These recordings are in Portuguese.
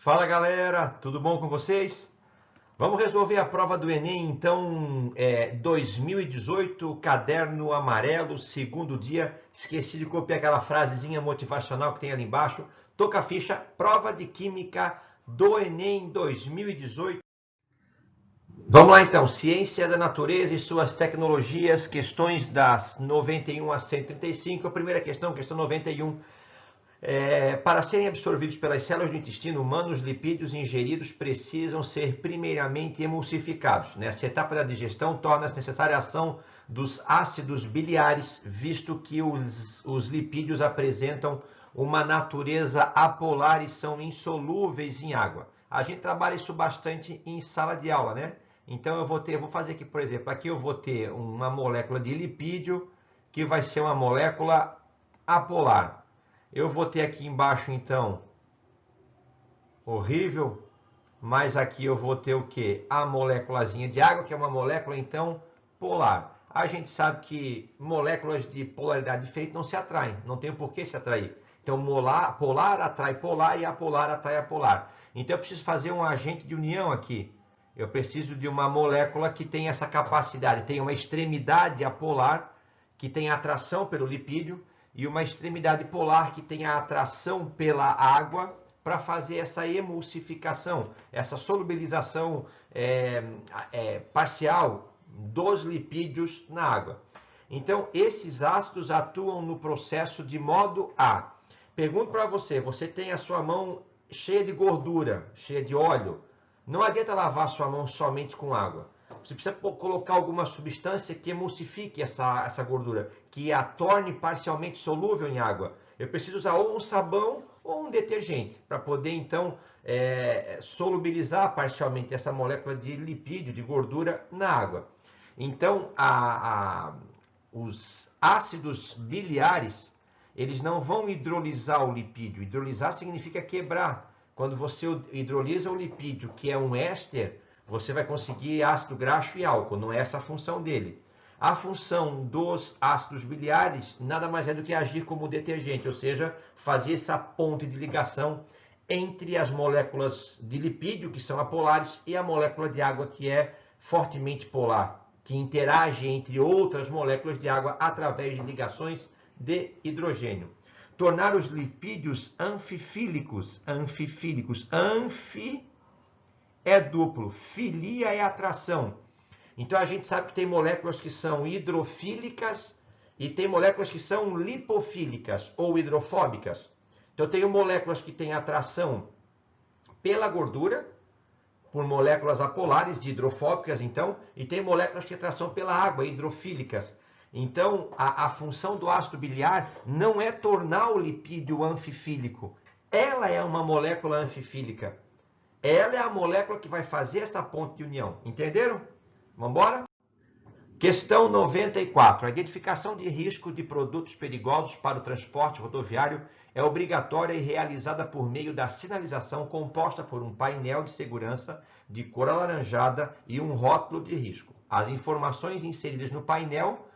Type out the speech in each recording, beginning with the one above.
Fala galera, tudo bom com vocês? Vamos resolver a prova do Enem, então, 2018, caderno amarelo, segundo dia. Esqueci de copiar aquela frasezinha motivacional que tem ali embaixo. Toca a ficha, prova de química do Enem 2018. Vamos lá então, ciência da natureza e suas tecnologias, questões das 91 a 135. A primeira questão, questão 91. Para serem absorvidos pelas células do intestino humano, os lipídios ingeridos precisam ser primeiramente emulsificados. Nessa etapa da digestão, torna-se necessária a ação dos ácidos biliares, visto que os lipídios apresentam uma natureza apolar e são insolúveis em água. A gente trabalha isso bastante em sala de aula, né? Então eu vou fazer aqui, por exemplo, aqui eu vou ter uma molécula de lipídio que vai ser uma molécula apolar. Eu vou ter aqui embaixo, então, horrível, mas aqui eu vou ter o quê? A moléculazinha de água, que é uma molécula, então, polar. A gente sabe que moléculas de polaridade diferente não se atraem, não tem por que se atrair. Então, polar atrai polar e apolar atrai apolar. Então, eu preciso fazer um agente de união aqui. Eu preciso de uma molécula que tenha essa capacidade, tenha uma extremidade apolar, que tenha atração pelo lipídio, e uma extremidade polar que tem a atração pela água para fazer essa emulsificação, essa solubilização parcial dos lipídios na água. Então, esses ácidos atuam no processo de modo a... Pergunto para você, você tem a sua mão cheia de gordura, cheia de óleo, não adianta lavar a sua mão somente com água. Você precisa colocar alguma substância que emulsifique essa gordura, que a torne parcialmente solúvel em água. Eu preciso usar ou um sabão ou um detergente para poder, então, solubilizar parcialmente essa molécula de lipídio, de gordura, na água. Então, os ácidos biliares, eles não vão hidrolisar o lipídio. Hidrolisar significa quebrar. Quando você hidrolisa o lipídio, que é um éster, você vai conseguir ácido graxo e álcool, não é essa a função dele. A função dos ácidos biliares nada mais é do que agir como detergente, ou seja, fazer essa ponte de ligação entre as moléculas de lipídio, que são apolares, e a molécula de água, que é fortemente polar, que interage entre outras moléculas de água através de ligações de hidrogênio. Tornar os lipídios anfifílicos, anfi é duplo, filia é atração. Então a gente sabe que tem moléculas que são hidrofílicas e tem moléculas que são lipofílicas ou hidrofóbicas. Então eu tenho moléculas que têm atração pela gordura, por moléculas apolares hidrofóbicas, então, e tem moléculas que têm atração pela água, hidrofílicas. Então a função do ácido biliar não é tornar o lipídio anfifílico. Ela é uma molécula anfifílica. Ela é a molécula que vai fazer essa ponte de união. Entenderam? Vamos embora? Questão 94. A identificação de risco de produtos perigosos para o transporte rodoviário é obrigatória e realizada por meio da sinalização composta por um painel de segurança de cor alaranjada e um rótulo de risco. As informações inseridas no painel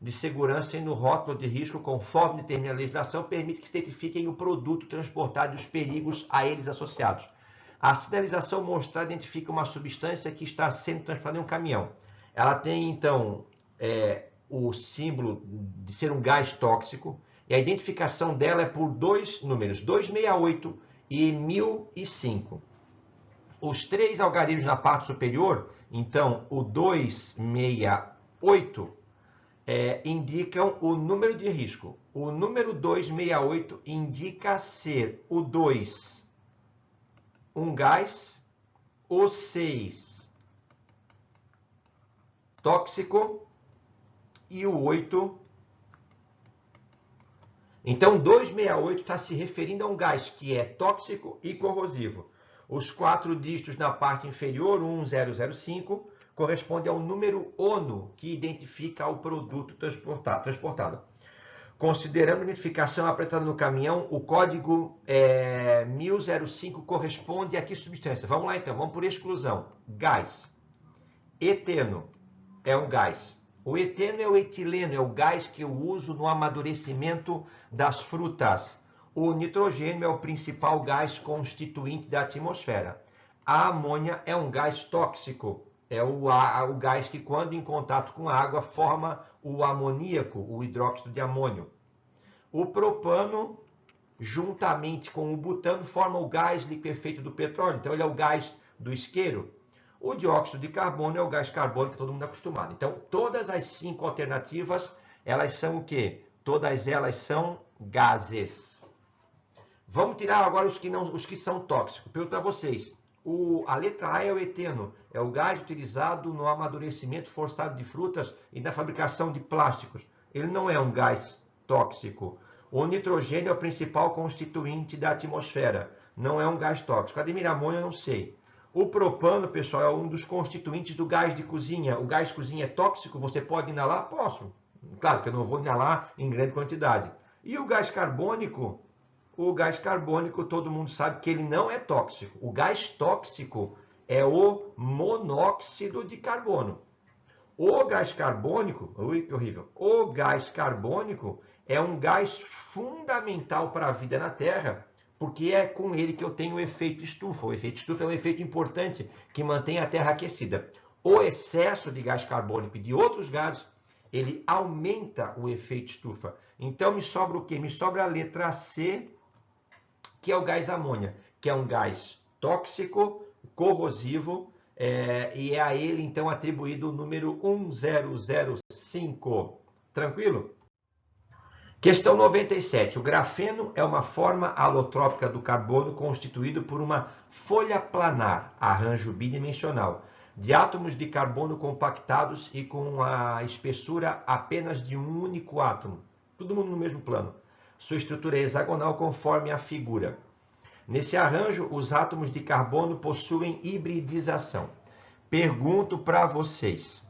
de segurança e no rótulo de risco, conforme determina a legislação, permite que se identifiquem o produto transportado e os perigos a eles associados. A sinalização mostrada identifica uma substância que está sendo transportada em um caminhão. Ela tem, então, o símbolo de ser um gás tóxico, e a identificação dela é por dois números, 268 e 1005. Os três algarismos na parte superior, então, o 268, indicam o número de risco. O número 268 indica ser o 2, um gás, o 6, tóxico, e o 8. Então, 268 está se referindo a um gás que é tóxico e corrosivo. Os 4 dígitos na parte inferior, 1005, corresponde ao número ONU, que identifica o produto transportado. Considerando a identificação apresentada no caminhão, o código 1005 corresponde a que substância? Vamos lá então, vamos por exclusão. Gás. Eteno é um gás. O eteno é o etileno, é o gás que eu uso no amadurecimento das frutas. O nitrogênio é o principal gás constituinte da atmosfera. A amônia é um gás tóxico. É o gás que, quando em contato com a água, forma o amoníaco, o hidróxido de amônio. O propano, juntamente com o butano, forma o gás liquefeito do petróleo. Então, ele é o gás do isqueiro. O dióxido de carbono é o gás carbônico que todo mundo é acostumado. Então, todas as 5 alternativas, elas são o quê? Todas elas são gases. Vamos tirar agora os que são tóxicos. Pergunto para vocês. A letra A é o eteno. É o gás utilizado no amadurecimento forçado de frutas e na fabricação de plásticos. Ele não é um gás tóxico. O nitrogênio é o principal constituinte da atmosfera. Não é um gás tóxico. Ademir, amônia, eu não sei. O propano, pessoal, é um dos constituintes do gás de cozinha. O gás de cozinha é tóxico? Você pode inalar? Posso. Claro que eu não vou inalar em grande quantidade. E o gás carbônico? O gás carbônico, todo mundo sabe que ele não é tóxico. O gás tóxico é o monóxido de carbono. O gás carbônico, ui, que horrível. O gás carbônico é um gás fundamental para a vida na Terra, porque é com ele que eu tenho o efeito estufa. O efeito estufa é um efeito importante que mantém a Terra aquecida. O excesso de gás carbônico e de outros gases, ele aumenta o efeito estufa. Então me sobra o quê? Me sobra a letra C, que é o gás amônia, que é um gás tóxico, corrosivo, e é a ele, então, atribuído o número 1005. Tranquilo? Questão 97. O grafeno é uma forma alotrópica do carbono constituído por uma folha planar, arranjo bidimensional, de átomos de carbono compactados e com a espessura apenas de um único átomo. Todo mundo no mesmo plano. Sua estrutura é hexagonal conforme a figura. Nesse arranjo, os átomos de carbono possuem hibridização. Pergunto para vocês.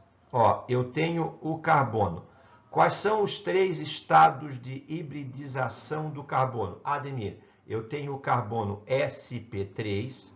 Eu tenho o carbono. Quais são os 3 estados de hibridização do carbono? Ademir, eu tenho o carbono sp3,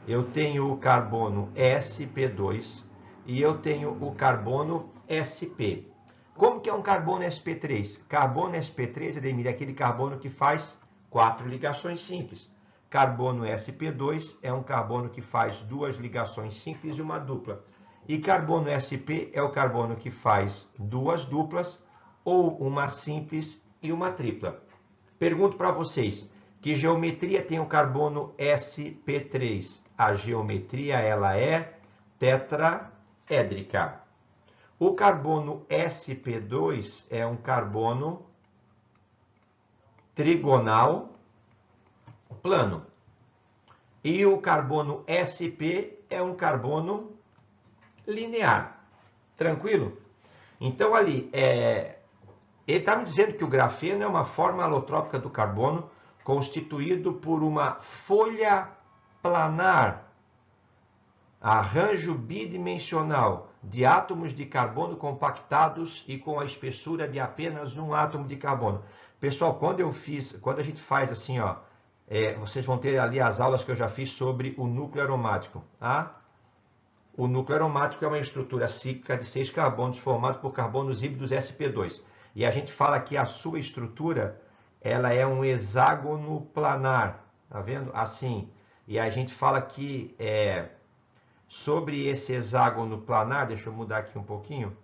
eu tenho o carbono sp2 e eu tenho o carbono sp. Como que é um carbono sp3? Carbono sp3, Ademir, é aquele carbono que faz 4 ligações simples. Carbono sp2 é um carbono que faz 2 ligações simples e uma dupla. E carbono sp é o carbono que faz 2 duplas ou uma simples e uma tripla. Pergunto para vocês, que geometria tem o carbono sp3? A geometria ela é tetraédrica. O carbono sp2 é um carbono trigonal plano. E o carbono sp é um carbono linear. Tranquilo? Então, ali, ele está me dizendo que o grafeno é uma forma alotrópica do carbono constituído por uma folha planar, arranjo bidimensional de átomos de carbono compactados e com a espessura de apenas um átomo de carbono. Pessoal, quando a gente faz assim, vocês vão ter ali as aulas que eu já fiz sobre o núcleo aromático. Tá? O núcleo aromático é uma estrutura cíclica de 6 carbonos formado por carbonos híbridos sp2. E a gente fala que a sua estrutura ela é um hexágono planar. Tá vendo? Assim. E a gente fala que sobre esse hexágono planar, deixa eu mudar aqui um pouquinho.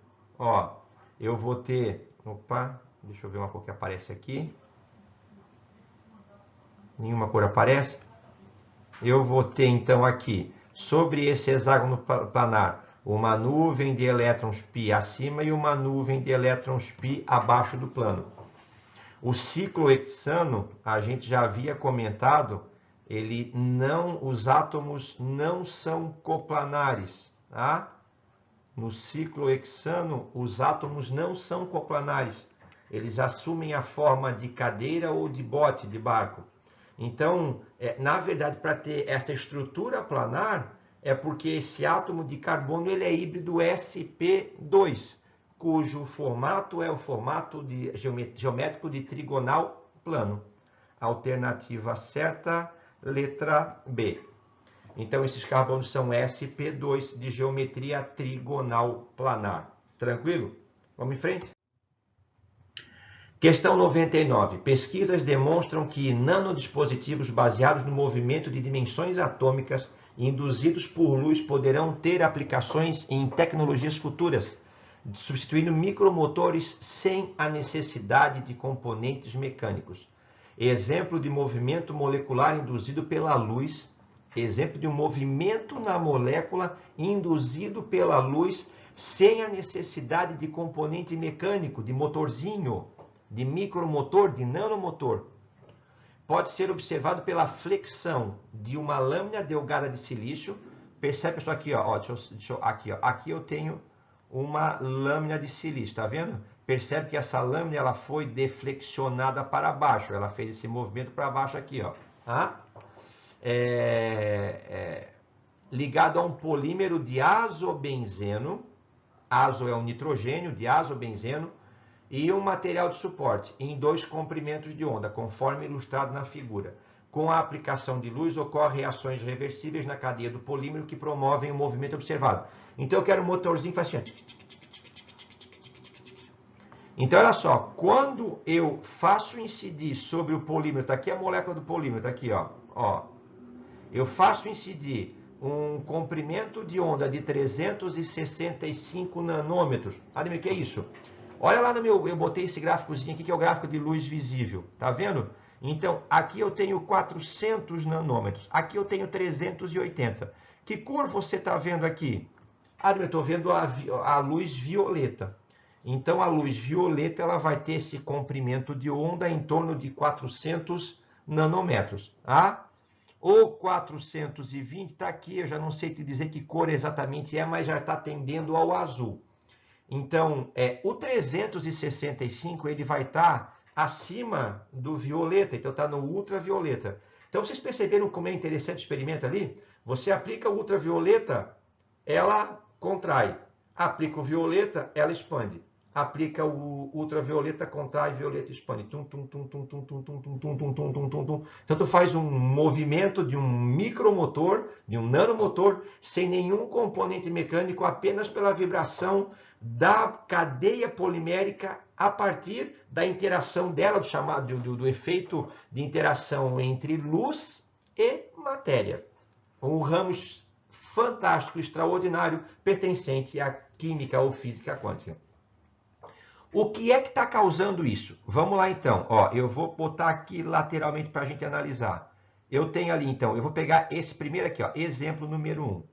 Eu vou ter... Opa, deixa eu ver uma cor que aparece aqui. Nenhuma cor aparece. Eu vou ter, então, aqui, sobre esse hexágono planar, uma nuvem de elétrons π acima e uma nuvem de elétrons π abaixo do plano. O ciclo hexano, a gente já havia comentado, os átomos não são coplanares. Tá? No ciclo hexano, os átomos não são coplanares. Eles assumem a forma de cadeira ou de bote de barco. Então, na verdade, para ter essa estrutura planar, é porque esse átomo de carbono ele é híbrido sp2, cujo formato é o formato geométrico de trigonal plano. Alternativa certa, letra B. Então, esses carbonos são sp2 de geometria trigonal planar. Tranquilo? Vamos em frente? Questão 99. Pesquisas demonstram que nanodispositivos baseados no movimento de dimensões atômicas induzidos por luz poderão ter aplicações em tecnologias futuras, substituindo micromotores sem a necessidade de componentes mecânicos. Exemplo de movimento molecular induzido pela luz. Exemplo de um movimento na molécula induzido pela luz sem a necessidade de componente mecânico, de motorzinho, de micromotor, de nanomotor. Pode ser observado pela flexão de uma lâmina delgada de silício. Percebe, pessoal, aqui, ó, aqui eu tenho uma lâmina de silício, tá vendo? Percebe que essa lâmina ela foi deflexionada para baixo, ela fez esse movimento para baixo aqui, ó. Tá? Ligado a um polímero de azobenzeno, azo é um nitrogênio, de azobenzeno, e um material de suporte em 2 comprimentos de onda, conforme ilustrado na figura. Com a aplicação de luz, ocorrem reações reversíveis na cadeia do polímero que promovem o movimento observado. Então, eu quero um motorzinho que faz assim. Então, olha só, quando eu faço incidir sobre o polímero, está aqui a molécula do polímero, está aqui, ó. Eu faço incidir um comprimento de onda de 365 nanômetros. Ademir, o que é isso? Olha lá no meu, eu botei esse gráficozinho aqui, que é o gráfico de luz visível, tá vendo? Então, aqui eu tenho 400 nanômetros, aqui eu tenho 380. Que cor você está vendo aqui? Ademir, eu estou vendo a luz violeta. Então, a luz violeta ela vai ter esse comprimento de onda em torno de 400 nanômetros, tá? O 420 está aqui, eu já não sei te dizer que cor exatamente é, mas já está tendendo ao azul. Então, o 365 ele vai estar acima do violeta, então está no ultravioleta. Então, vocês perceberam como é interessante o experimento ali? Você aplica o ultravioleta, ela contrai. Aplica o violeta, ela expande. Aplica o ultravioleta, contrai, violeta expande. Tum, tum, tum, tum, tum, tum, tum, tum, tum, tum, tum, tum, tum, tum. Então, tu faz um movimento de um micromotor, de um nanomotor, sem nenhum componente mecânico, apenas pela vibração da cadeia polimérica a partir da interação dela, do efeito de interação entre luz e matéria. Um ramo fantástico, extraordinário, pertencente à química ou física quântica. O que é que está causando isso? Vamos lá então. Ó, eu vou botar aqui lateralmente para a gente analisar. Eu tenho ali então, eu vou pegar esse primeiro aqui, ó, exemplo número 1.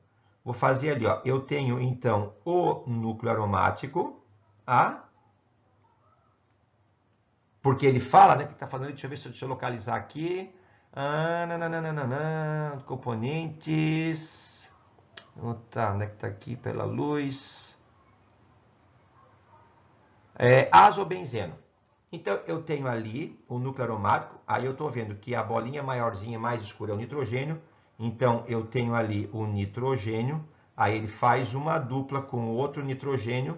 Vou fazer ali, ó, eu tenho então o núcleo aromático, tá? Porque ele fala, né, que está falando, deixa eu ver se eu localizar aqui. Componentes. Tá, onde é que está aqui pela luz? Azobenzeno. Então, eu tenho ali o núcleo aromático, aí eu estou vendo que a bolinha maiorzinha, mais escura, é o nitrogênio. Então, eu tenho ali o nitrogênio, aí ele faz uma dupla com o outro nitrogênio,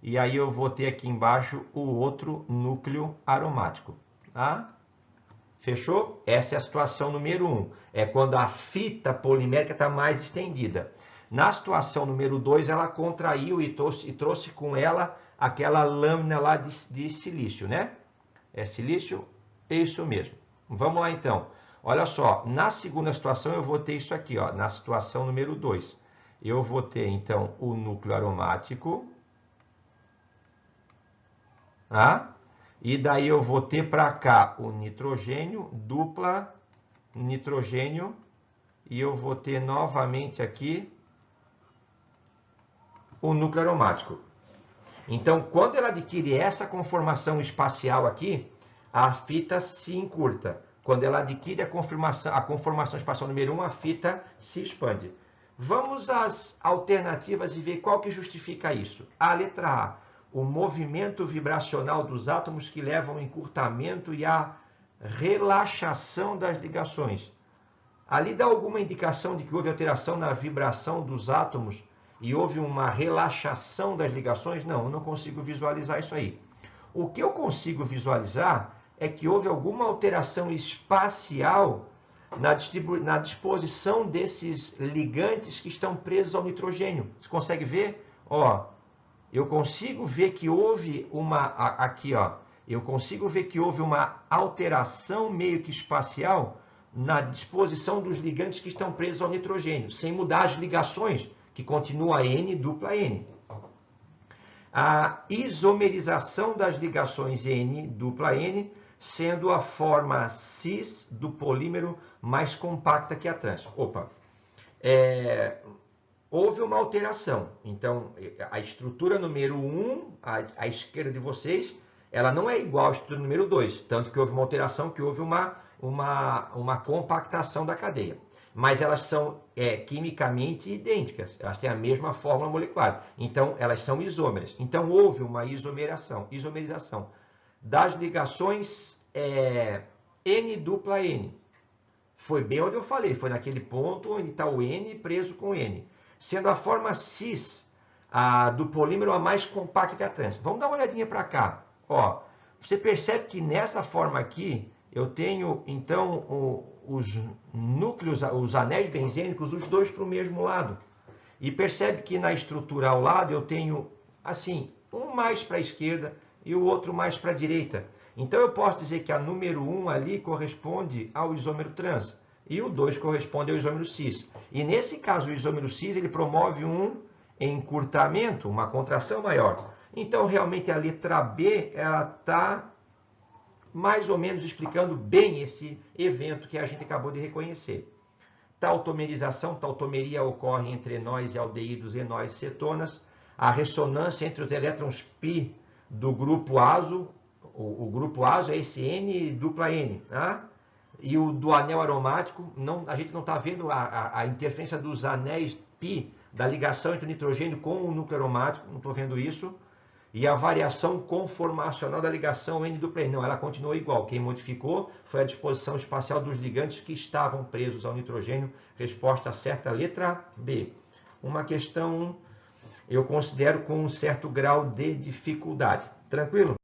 e aí eu vou ter aqui embaixo o outro núcleo aromático. Tá? Fechou? Essa é a situação número 1. É quando a fita polimérica está mais estendida. Na situação número 2, ela contraiu e trouxe com ela aquela lâmina lá de silício, né? É silício? É isso mesmo. Vamos lá então. Olha só, na segunda situação eu vou ter isso aqui, ó, na situação número 2. Eu vou ter então o núcleo aromático, tá? E daí eu vou ter para cá o nitrogênio, dupla nitrogênio, e eu vou ter novamente aqui o núcleo aromático. Então, quando ela adquire essa conformação espacial aqui, a fita se encurta. Quando ela adquire a conformação espacial número 1, a fita se expande. Vamos às alternativas e ver qual que justifica isso. A letra A, o movimento vibracional dos átomos que levam ao encurtamento e à relaxação das ligações. Ali dá alguma indicação de que houve alteração na vibração dos átomos e houve uma relaxação das ligações? Não, eu não consigo visualizar isso aí. O que eu consigo visualizar é que houve alguma alteração espacial na disposição desses ligantes que estão presos ao nitrogênio. Você consegue ver? Ó, eu consigo ver que houve aqui, ó, eu consigo ver que houve uma alteração meio que espacial na disposição dos ligantes que estão presos ao nitrogênio, sem mudar as ligações, que continua N dupla N. A isomerização das ligações N dupla N sendo a forma cis do polímero mais compacta que a trans. Houve uma alteração. Então, a estrutura número 1, à esquerda de vocês, ela não é igual à estrutura número 2, tanto que houve uma alteração, que houve uma compactação da cadeia. Mas elas são quimicamente idênticas, elas têm a mesma fórmula molecular. Então, elas são isômeras. Então, houve uma isomerização das ligações N dupla N. Foi bem onde eu falei, foi naquele ponto onde está o N preso com N. Sendo a forma cis do polímero a mais compacta que a trans. Vamos dar uma olhadinha para cá. Ó, você percebe que nessa forma aqui, eu tenho, então, os núcleos, os anéis benzênicos, os dois para o mesmo lado. E percebe que na estrutura ao lado eu tenho, assim, um mais para a esquerda e o outro mais para a direita. Então, eu posso dizer que a número 1 ali corresponde ao isômero trans e o 2 corresponde ao isômero cis. E nesse caso, o isômero cis ele promove um encurtamento, uma contração maior. Então, realmente, a letra B ela está mais ou menos explicando bem esse evento que a gente acabou de reconhecer. Tautomerização, tautomeria ocorre entre enóis e aldeídos, enóis e cetonas. A ressonância entre os elétrons π do grupo azo, o grupo azo é esse N dupla N, tá? E o do anel aromático, a gente não está vendo a interferência dos anéis π da ligação entre o nitrogênio com o núcleo aromático, não estou vendo isso. E a variação conformacional da ligação N dupla N, não, ela continua igual. Quem modificou foi a disposição espacial dos ligantes que estavam presos ao nitrogênio. Resposta certa, letra B. Uma questão eu considero com um certo grau de dificuldade. Tranquilo?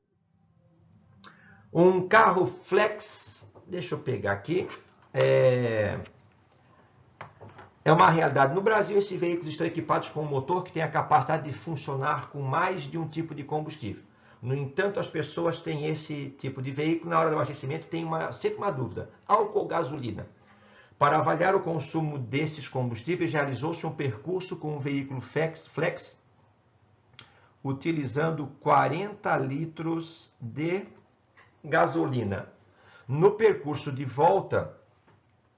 Um carro flex, deixa eu pegar aqui, é uma realidade. No Brasil, esses veículos estão equipados com um motor que tem a capacidade de funcionar com mais de um tipo de combustível. No entanto, as pessoas têm esse tipo de veículo, na hora do abastecimento, tem sempre uma dúvida: álcool ou gasolina? Para avaliar o consumo desses combustíveis, realizou-se um percurso com um veículo flex, utilizando 40 litros de gasolina. No percurso de volta,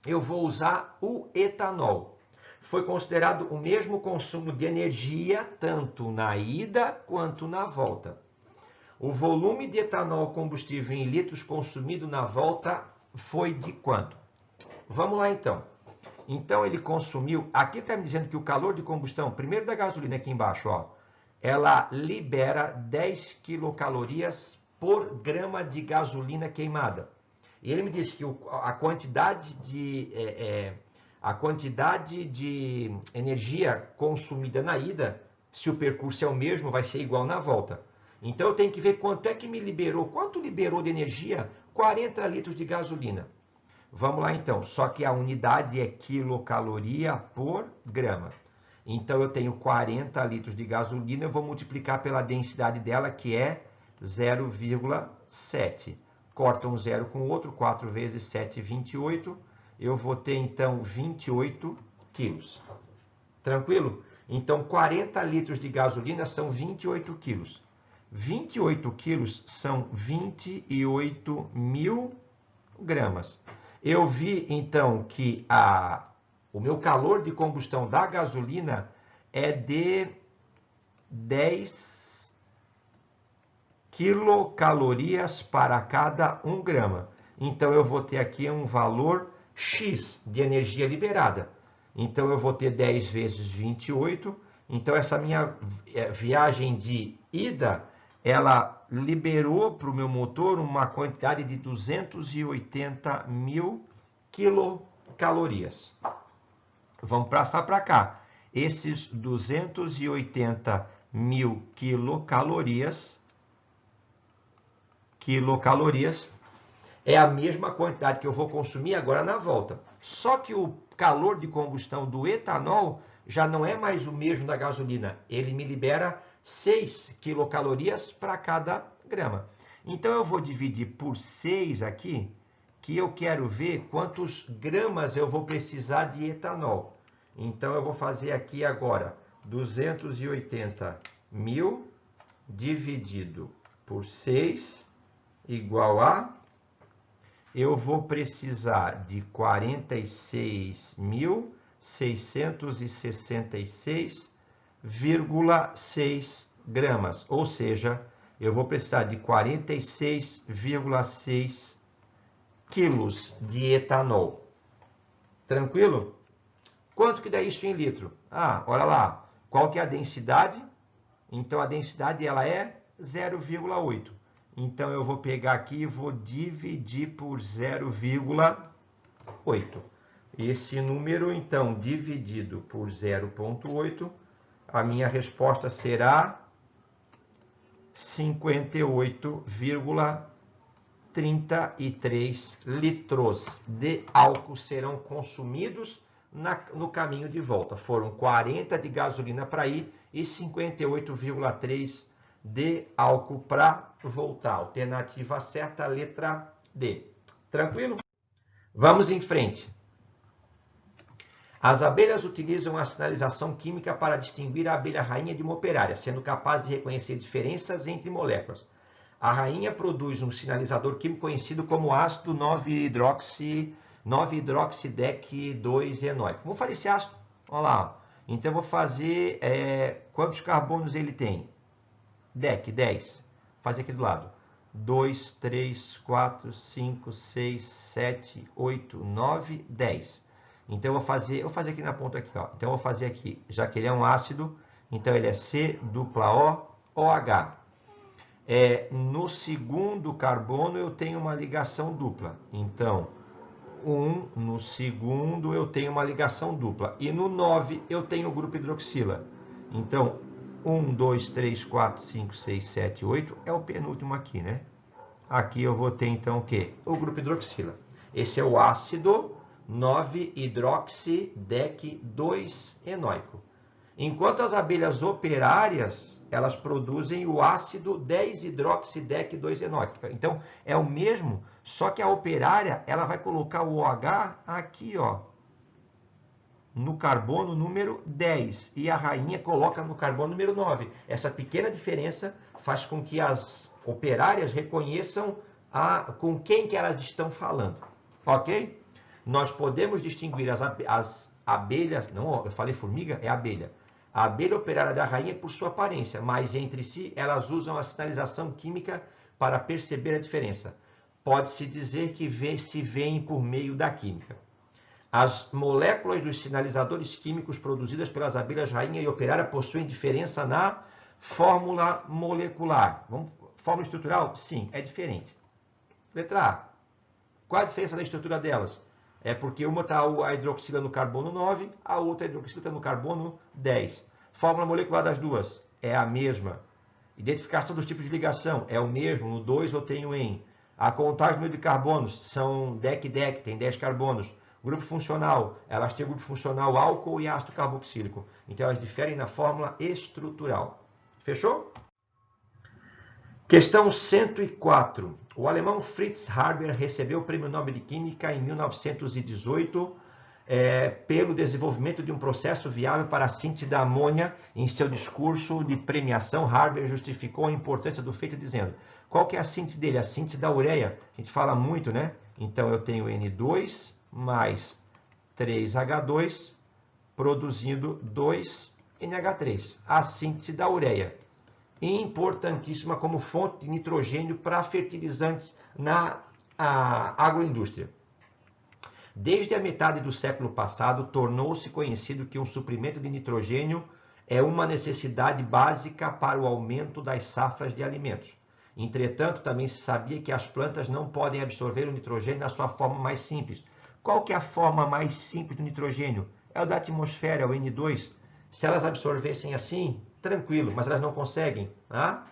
eu vou usar o etanol. Foi considerado o mesmo consumo de energia, tanto na ida quanto na volta. O volume de etanol combustível em litros consumido na volta foi de quanto? Vamos lá então. Então ele consumiu, aqui está me dizendo que o calor de combustão, primeiro da gasolina aqui embaixo, ó, ela libera 10 quilocalorias por grama de gasolina queimada. E ele me disse que a quantidade de energia consumida na ida, se o percurso é o mesmo, vai ser igual na volta. Então eu tenho que ver quanto é que me liberou, quanto liberou de energia 40 litros de gasolina. Vamos lá então, só que a unidade é quilocaloria por grama. Então eu tenho 40 litros de gasolina, eu vou multiplicar pela densidade dela, que é 0,7. Corta um zero com o outro, 4 vezes 7, 28. Eu vou ter, então, 28 quilos. Tranquilo? Então, 40 litros de gasolina são 28 quilos. 28 quilos são 28 mil gramas. Eu vi, então, que o meu calor de combustão da gasolina é de 10 quilocalorias para cada 1 grama. Então, eu vou ter aqui um valor X de energia liberada. Então, eu vou ter 10 vezes 28. Então, essa minha viagem de ida, ela liberou para o meu motor uma quantidade de 280 mil quilocalorias. Vamos passar para cá. Esses 280 mil quilocalorias é a mesma quantidade que eu vou consumir agora na volta. Só que o calor de combustão do etanol já não é mais o mesmo da gasolina. Ele me libera 6 quilocalorias para cada grama. Então, eu vou dividir por 6 aqui, que eu quero ver quantos gramas eu vou precisar de etanol. Então, eu vou fazer aqui agora 280.000 dividido por 6 igual a... Eu vou precisar de 46.666,6 gramas. Ou seja, eu vou precisar de 46,6 quilos de etanol. Tranquilo? Quanto que dá isso em litro? Ah, olha lá. Qual que é a densidade? Então, a densidade ela é 0,8. Então, eu vou pegar aqui e vou dividir por 0,8. Esse número, então, dividido por 0,8, a minha resposta será 58,33 litros de álcool serão consumidos no caminho de volta. Foram 40 de gasolina para ir e 58,3 de álcool para voltar. Alternativa certa, letra D. Tranquilo? Vamos em frente. As abelhas utilizam a sinalização química para distinguir a abelha rainha de uma operária, sendo capaz de reconhecer diferenças entre moléculas. A rainha produz um sinalizador químico conhecido como ácido 9-hidroxidec-2-enóico. Vamos fazer esse ácido? Olha lá. Então, eu vou fazer... quantos carbonos ele tem? DEC, 10. Vou fazer aqui do lado. 2, 3, 4, 5, 6, 7, 8, 9, 10. Então, eu vou fazer aqui na ponta aqui, ó. Então, eu vou fazer aqui, já que ele é um ácido, então ele é C-O-OH. No segundo carbono, eu tenho uma ligação dupla. Então, no segundo, eu tenho uma ligação dupla. E no 9, eu tenho o grupo hidroxila. Então, 1, 2, 3, 4, 5, 6, 7, 8 é o penúltimo aqui, né? Aqui eu vou ter, então, o quê? O grupo hidroxila. Esse é o ácido 9-hidroxidec-2-enóico. Enquanto as abelhas operárias, elas produzem o ácido 10-hidroxidec-2-enóico. Então, é o mesmo, só que a operária, ela vai colocar o OH aqui, ó, no carbono número 10, e a rainha coloca no carbono número 9. Essa pequena diferença faz com que as operárias reconheçam com quem que elas estão falando, ok? Nós podemos distinguir as abelhas, não, eu falei formiga, é abelha. A abelha operária da rainha por sua aparência, mas entre si elas usam a sinalização química para perceber a diferença. Pode-se dizer que se veem por meio da química. As moléculas dos sinalizadores químicos produzidas pelas abelhas rainha e operária possuem diferença na fórmula molecular. Fórmula estrutural? Sim, é diferente. Letra A. Qual a diferença da estrutura delas? É porque uma está a hidroxila no carbono 9, a outra a hidroxila está no carbono 10. Fórmula molecular das duas é a mesma. Identificação dos tipos de ligação é o mesmo. No 2 eu tenho em. A contagem do número de carbonos são DEC-DEC, tem 10 carbonos. Grupo funcional, elas têm o grupo funcional álcool e ácido carboxílico. Então elas diferem na fórmula estrutural. Fechou? Questão 104. O alemão Fritz Haber recebeu o Prêmio Nobel de Química em 1918 pelo desenvolvimento de um processo viável para a síntese da amônia. Em seu discurso de premiação, Haber justificou a importância do feito dizendo: qual que é a síntese dele? A síntese da ureia. A gente fala muito, né? Então eu tenho N2 mais 3H2 produzindo 2NH3. A síntese da ureia. Importantíssima como fonte de nitrogênio para fertilizantes na agroindústria. Desde a metade do século passado, tornou-se conhecido que um suprimento de nitrogênio é uma necessidade básica para o aumento das safras de alimentos. Entretanto, também se sabia que as plantas não podem absorver o nitrogênio na sua forma mais simples. Qual que é a forma mais simples do nitrogênio? É o da atmosfera, é o N2. Se elas absorvessem assim, tranquilo, mas elas não conseguem. Tá?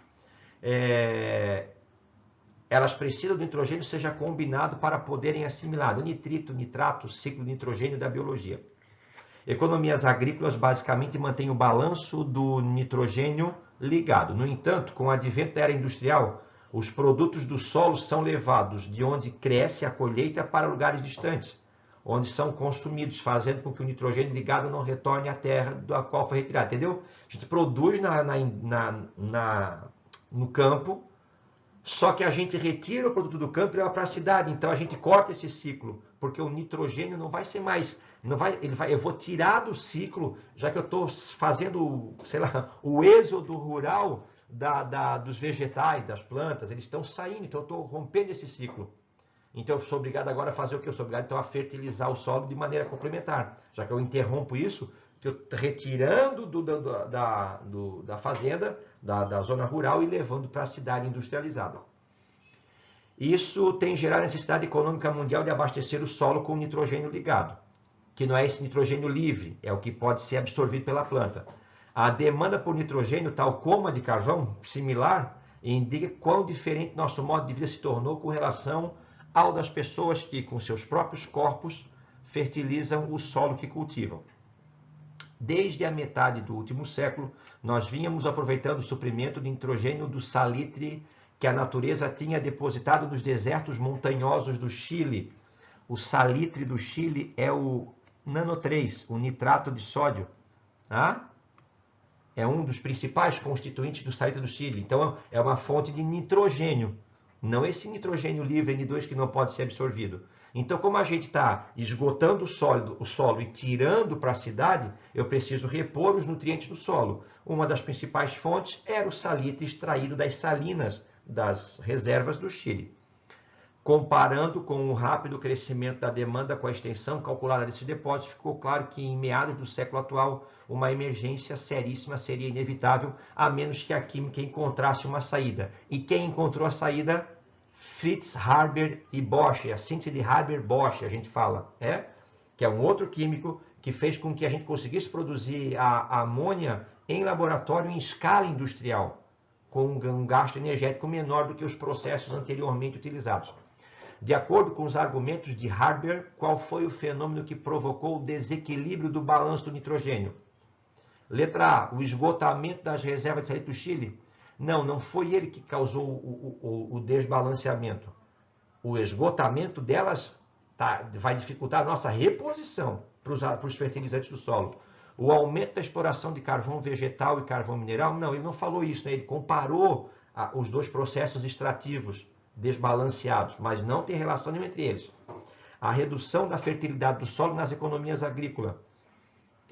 Elas precisam do nitrogênio seja combinado para poderem assimilar o nitrito, nitrato, ciclo de nitrogênio da biologia. Economias agrícolas basicamente mantêm o balanço do nitrogênio ligado. No entanto, com o advento da era industrial, Os produtos do solo são levados de onde cresce a colheita para lugares distantes, onde são consumidos, fazendo com que o nitrogênio ligado não retorne à terra da qual foi retirado, entendeu? A gente produz no campo, só que a gente retira o produto do campo e leva para a cidade, então a gente corta esse ciclo, porque o nitrogênio não vai ser mais, eu vou tirar do ciclo, já que eu estou fazendo, sei lá, o êxodo rural dos vegetais, das plantas, eles estão saindo, então eu estou rompendo esse ciclo. Então eu sou obrigado agora a fazer o que? Eu sou obrigado então a fertilizar o solo de maneira complementar. Já que eu interrompo isso, eu estou retirando da fazenda, da zona rural e levando para a cidade industrializada. Isso tem gerado a necessidade econômica mundial de abastecer o solo com nitrogênio ligado, que não é esse nitrogênio livre, é o que pode ser absorvido pela planta. A demanda por nitrogênio, tal como a de carvão, similar, indica quão diferente nosso modo de vida se tornou com relação ao das pessoas que, com seus próprios corpos, fertilizam o solo que cultivam. Desde a metade do último século, nós vínhamos aproveitando o suprimento de nitrogênio do salitre que a natureza tinha depositado nos desertos montanhosos do Chile. O salitre do Chile é o nano 3, o nitrato de sódio. É um dos principais constituintes do salitre do Chile. Então, é uma fonte de nitrogênio. Não esse nitrogênio livre, N2, que não pode ser absorvido. Então, como a gente está esgotando o solo e tirando para a cidade, eu preciso repor os nutrientes do solo. Uma das principais fontes era o salitre extraído das salinas das reservas do Chile. Comparando com o rápido crescimento da demanda com a extensão calculada desses depósitos, ficou claro que em meados do século atual, uma emergência seríssima seria inevitável, a menos que a química encontrasse uma saída. E quem encontrou a saída? Fritz Haber e Bosch, a síntese de Haber-Bosch, a gente fala, que é um outro químico que fez com que a gente conseguisse produzir a amônia em laboratório em escala industrial, com um gasto energético menor do que os processos anteriormente utilizados. De acordo com os argumentos de Haber, qual foi o fenômeno que provocou o desequilíbrio do balanço do nitrogênio? Letra A, o esgotamento das reservas de salitre do Chile. Não foi ele que causou o desbalanceamento. O esgotamento delas vai dificultar a nossa reposição para os fertilizantes do solo. O aumento da exploração de carvão vegetal e carvão mineral, não, ele não falou isso, né? Ele comparou os dois processos extrativos desbalanceados, mas não tem relação nenhuma entre eles. A redução da fertilidade do solo nas economias agrícolas.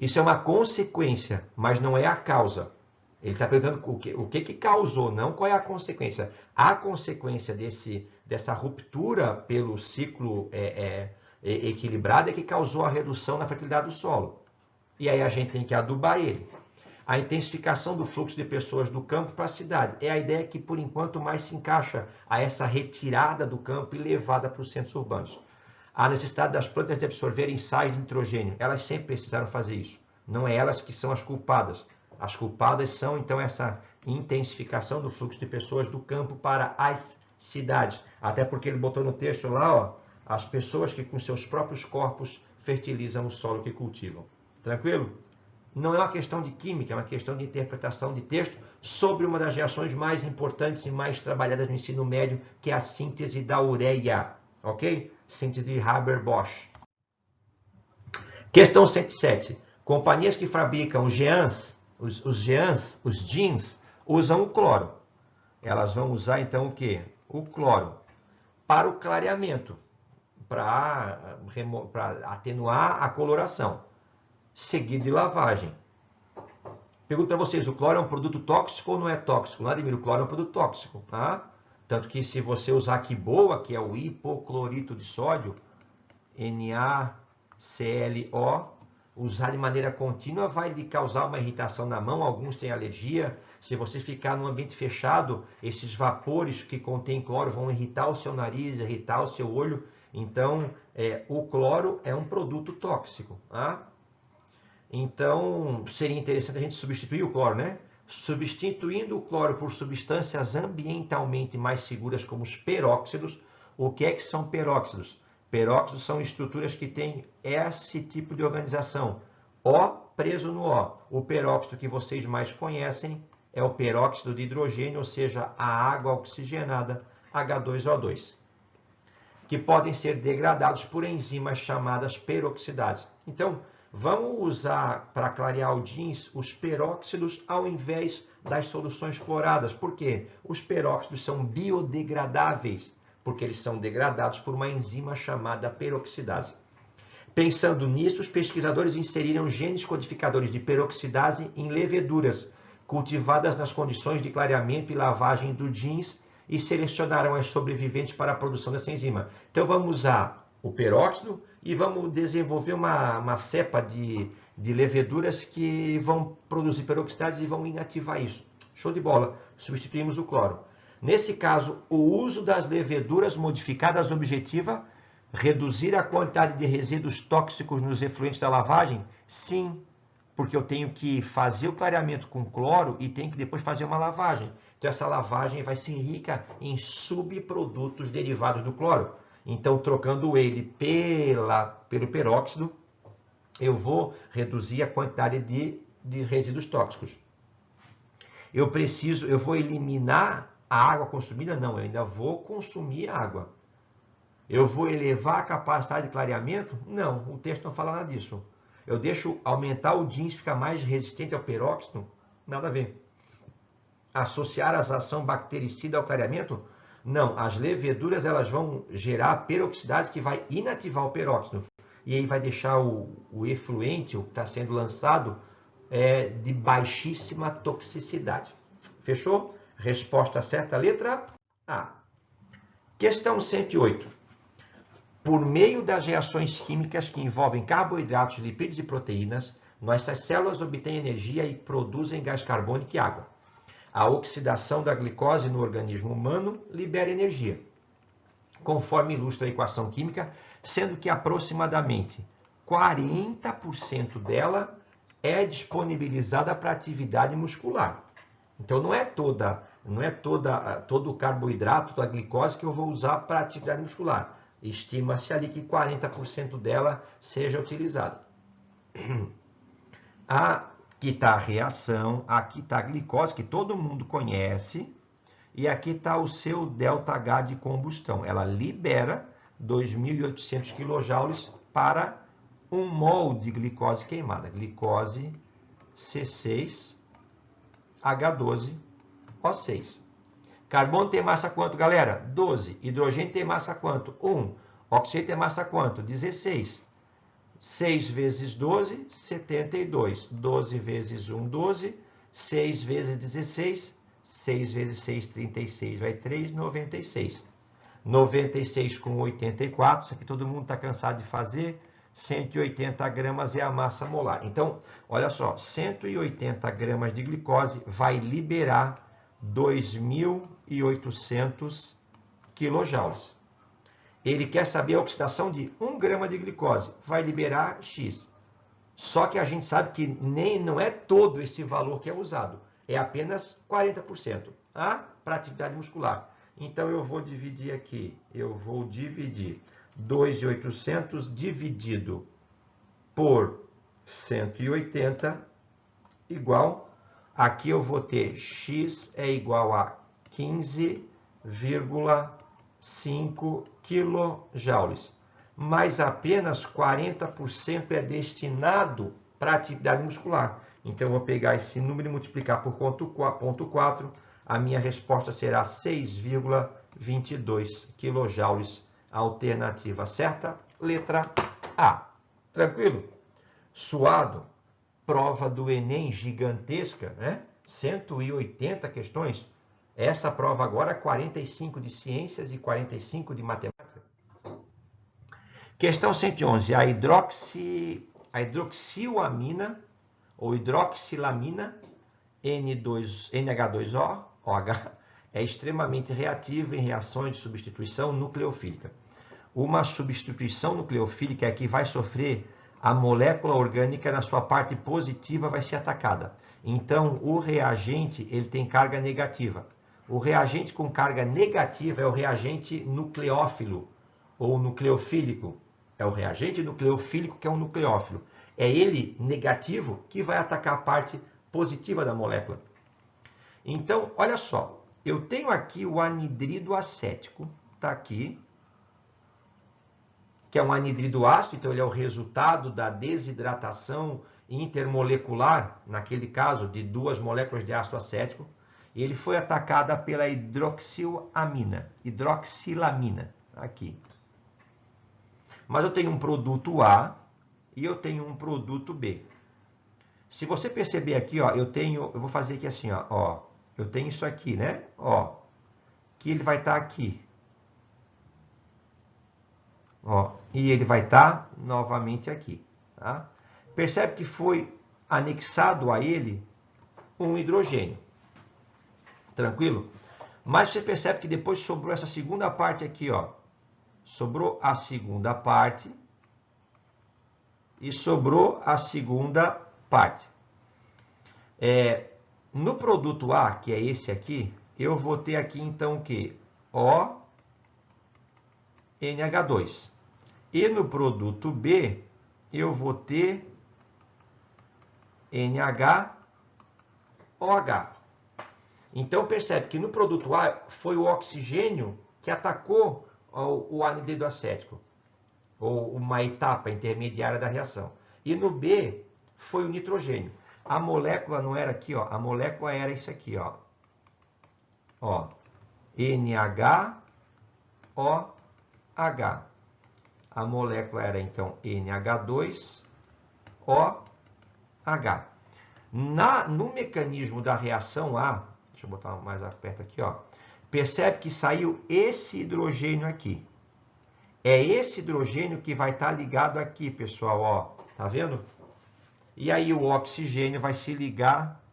Isso é uma consequência, mas não é a causa. Ele está perguntando o que causou, não qual é a consequência. A consequência dessa ruptura pelo ciclo equilibrado é que causou a redução na fertilidade do solo. E aí a gente tem que adubar ele. A intensificação do fluxo de pessoas do campo para a cidade. É a ideia que, por enquanto, mais se encaixa a essa retirada do campo e levada para os centros urbanos. A necessidade das plantas de absorverem sais de nitrogênio. Elas sempre precisaram fazer isso. Não é elas que são as culpadas. As culpadas são, então, essa intensificação do fluxo de pessoas do campo para as cidades. Até porque ele botou no texto lá, as pessoas que com seus próprios corpos fertilizam o solo que cultivam. Tranquilo? Não é uma questão de química, é uma questão de interpretação de texto sobre uma das reações mais importantes e mais trabalhadas no ensino médio, que é a síntese da ureia. Ok? Síntese de Haber-Bosch. Questão 107. Companhias que fabricam os jeans, usam o cloro. Elas vão usar então o quê? O cloro para o clareamento, para atenuar a coloração, seguido de lavagem. Pergunto para vocês, o cloro é um produto tóxico ou não é tóxico? Ademir, o cloro é um produto tóxico, tá? Tanto que se você usar quiboa, que é o hipoclorito de sódio, NaClO, usar de maneira contínua vai lhe causar uma irritação na mão, alguns têm alergia. Se você ficar num ambiente fechado, esses vapores que contêm cloro vão irritar o seu nariz, irritar o seu olho. Então, o cloro é um produto tóxico, tá? Então, seria interessante a gente substituir o cloro, né? Substituindo o cloro por substâncias ambientalmente mais seguras, como os peróxidos. O que é que são peróxidos? Peróxidos são estruturas que têm esse tipo de organização. O preso no O. O peróxido que vocês mais conhecem é o peróxido de hidrogênio, ou seja, a água oxigenada, H2O2, que podem ser degradados por enzimas chamadas peroxidases. Então, vamos usar para clarear o jeans os peróxidos ao invés das soluções cloradas. Por quê? Os peróxidos são biodegradáveis, porque eles são degradados por uma enzima chamada peroxidase. Pensando nisso, os pesquisadores inseriram genes codificadores de peroxidase em leveduras cultivadas nas condições de clareamento e lavagem do jeans e selecionaram as sobreviventes para a produção dessa enzima. Então vamos usar o peróxido e vamos desenvolver uma cepa de leveduras que vão produzir peroxidase e vão inativar isso. Show de bola! Substituímos o cloro. Nesse caso, o uso das leveduras modificadas objetiva reduzir a quantidade de resíduos tóxicos nos efluentes da lavagem? Sim, porque eu tenho que fazer o clareamento com cloro e tenho que depois fazer uma lavagem. Então essa lavagem vai ser rica em subprodutos derivados do cloro. Então, trocando ele pelo peróxido, eu vou reduzir a quantidade de resíduos tóxicos. Eu vou eliminar a água consumida? Não, eu ainda vou consumir água. Eu vou elevar a capacidade de clareamento? Não, o texto não fala nada disso. Eu deixo aumentar o jeans, ficar mais resistente ao peróxido? Nada a ver. Associar a ação bactericida ao clareamento? Não, as leveduras elas vão gerar peroxidase que vai inativar o peróxido. E aí vai deixar o efluente, o que está sendo lançado, de baixíssima toxicidade. Fechou? Resposta certa, letra A. Questão 108. Por meio das reações químicas que envolvem carboidratos, lipídios e proteínas, nossas células obtêm energia e produzem gás carbônico e água. A oxidação da glicose no organismo humano libera energia, conforme ilustra a equação química, sendo que aproximadamente 40% dela é disponibilizada para atividade muscular. Então não é todo o carboidrato da glicose que eu vou usar para atividade muscular. Estima-se ali que 40% dela seja utilizada. Aqui está a reação, aqui está a glicose, que todo mundo conhece, e aqui está o seu ΔH de combustão. Ela libera 2.800 kJ para 1 mol de glicose queimada. Glicose C6H12O6. Carbono tem massa quanto, galera? 12. Hidrogênio tem massa quanto? 1. Oxigênio tem massa quanto? 16. 6 vezes 12, 72. 12 vezes 1, 12. 6 vezes 16, 6 vezes 6, 36. Vai 3, 96. 96 com 84, isso aqui todo mundo está cansado de fazer. 180 gramas é a massa molar. Então, olha só, 180 gramas de glicose vai liberar 2.800 kJ. Ele quer saber a oxidação de 1 grama de glicose, vai liberar X. Só que a gente sabe que não é todo esse valor que é usado, é apenas 40%, tá? Para atividade muscular. Então eu vou dividir aqui, eu vou dividir 2.800 dividido por 180 igual, aqui eu vou ter X é igual a 15,5 kJ, mas apenas 40% é destinado para atividade muscular. Então, eu vou pegar esse número e multiplicar por ponto 4, a minha resposta será 6,22 kJ. Alternativa certa, letra A. Tranquilo? Suado, prova do Enem gigantesca, né? 180 questões. Essa prova agora, 45 de ciências e 45 de matemática. Questão 111. A hidroxilamina ou hidroxilamina NH2O, OH, é extremamente reativa em reações de substituição nucleofílica. Uma substituição nucleofílica é que vai sofrer a molécula orgânica na sua parte positiva vai ser atacada. Então, o reagente ele tem carga negativa. O reagente com carga negativa é o reagente nucleófilo ou nucleofílico. É o reagente nucleofílico que é um nucleófilo. É ele negativo que vai atacar a parte positiva da molécula. Então, olha só, eu tenho aqui o anidrido acético, está aqui, que é um anidrido ácido, então ele é o resultado da desidratação intermolecular, naquele caso, de duas moléculas de ácido acético, e ele foi atacada pela hidroxilamina, aqui. Mas eu tenho um produto A e eu tenho um produto B. Se você perceber aqui, ó, eu vou fazer aqui assim, ó, eu tenho isso aqui, né? Ó, que ele vai estar aqui. Ó, e ele vai estar novamente aqui, tá? Percebe que foi anexado a ele um hidrogênio. Tranquilo? Mas você percebe que depois sobrou essa segunda parte aqui, ó. Sobrou a segunda parte e sobrou a segunda parte. No produto A, que é esse aqui, eu vou ter aqui então o quê? ONH2. E no produto B, eu vou ter NHOH. Então, percebe que no produto A foi o oxigênio que atacou o anidrido acético, ou uma etapa intermediária da reação. E no B foi o nitrogênio. A molécula não era aqui, ó, a molécula era isso aqui, ó. Ó, NHOH. A molécula era, então, NH2OH. No mecanismo da reação A, deixa eu botar mais perto aqui, ó. Percebe que saiu esse hidrogênio aqui. É esse hidrogênio que vai estar ligado aqui, pessoal, ó. Tá vendo? E aí o oxigênio vai se ligar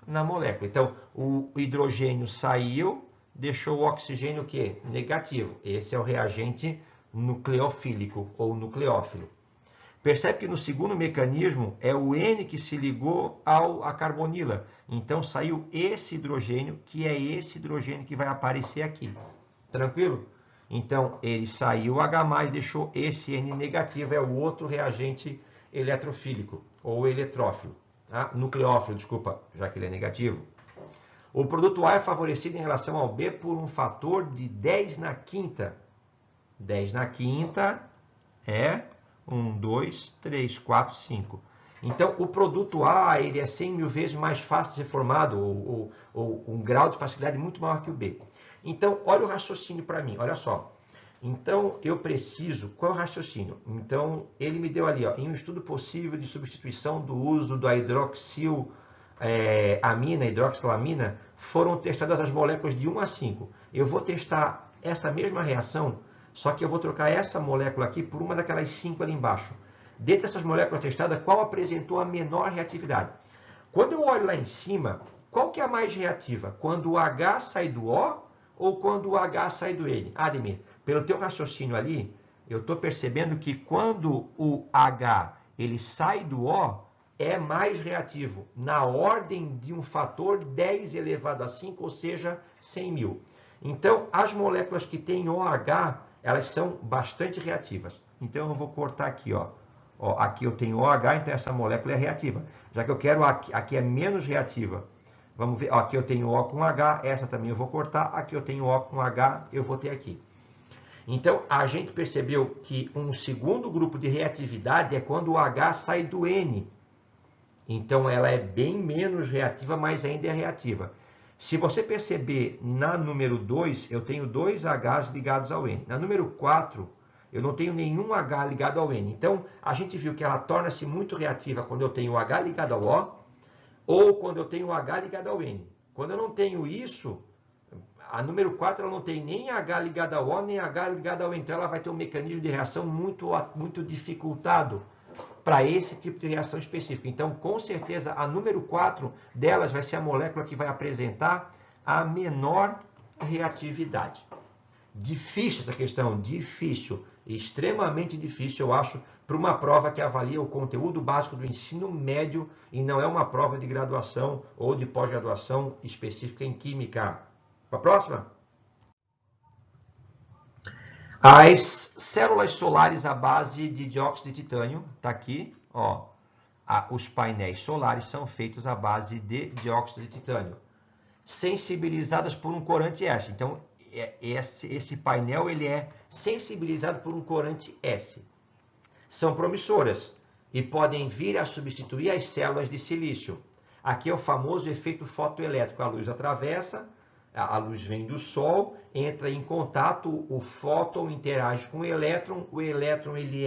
na molécula. Então, o hidrogênio saiu, deixou o oxigênio o quê? Negativo. Esse é o reagente nucleofílico ou nucleófilo. Percebe que no segundo mecanismo é o N que se ligou à carbonila. Então saiu esse hidrogênio, que é esse hidrogênio que vai aparecer aqui. Tranquilo? Então ele saiu H+, deixou esse N negativo, é o outro reagente eletrofílico ou eletrófilo. Tá? Nucleófilo, desculpa, já que ele é negativo. O produto A é favorecido em relação ao B por um fator de 10 na quinta. 10 na quinta é 1, 2, 3, 4, 5. Então, o produto A ele é 100 mil vezes mais fácil de ser formado, ou um grau de facilidade muito maior que o B. Então, olha o raciocínio para mim, olha só. Então, eu preciso... Qual é o raciocínio? Então, ele me deu ali, ó, em um estudo possível de substituição do uso da hidroxilamina, foram testadas as moléculas de 1 a 5. Eu vou testar essa mesma reação, só que eu vou trocar essa molécula aqui por uma daquelas 5 ali embaixo. Dentre essas moléculas testadas, qual apresentou a menor reatividade? Quando eu olho lá em cima, qual que é a mais reativa? Quando o H sai do O ou quando o H sai do N? Ademir, pelo teu raciocínio ali, eu estou percebendo que quando o H ele sai do O, é mais reativo, na ordem de um fator 10 elevado a 5, ou seja, 100 mil. Então, as moléculas que têm OH, elas são bastante reativas. Então, eu vou cortar aqui, ó. Ó, aqui eu tenho OH, então essa molécula é reativa. Já que eu quero aqui é menos reativa. Vamos ver, ó, aqui eu tenho O com H, essa também eu vou cortar. Aqui eu tenho O com H, eu vou ter aqui. Então, a gente percebeu que um segundo grupo de reatividade é quando o H sai do N. Então, ela é bem menos reativa, mas ainda é reativa. Se você perceber, na número 2, eu tenho 2 Hs ligados ao N. Na número 4, eu não tenho nenhum H ligado ao N. Então, a gente viu que ela torna-se muito reativa quando eu tenho o H ligado ao O, ou quando eu tenho o H ligado ao N. Quando eu não tenho isso, a número 4 ela não tem nem H ligado ao O, nem H ligado ao N. Então, ela vai ter um mecanismo de reação muito dificultado para esse tipo de reação específica. Então, com certeza, a número 4 delas vai ser a molécula que vai apresentar a menor reatividade. Difícil essa questão, difícil, extremamente difícil, eu acho, para uma prova que avalia o conteúdo básico do ensino médio e não é uma prova de graduação ou de pós-graduação específica em química. Para a próxima? As células solares à base de dióxido de titânio, está aqui, ó. Os painéis solares são feitos à base de dióxido de titânio. sensibilizadas por um corante S. Então, esse painel ele é sensibilizado por um corante S. São promissoras e podem vir a substituir as células de silício. Aqui é o famoso efeito fotoelétrico. A luz atravessa, a luz vem do Sol, entra em contato, o fóton interage com o elétron ele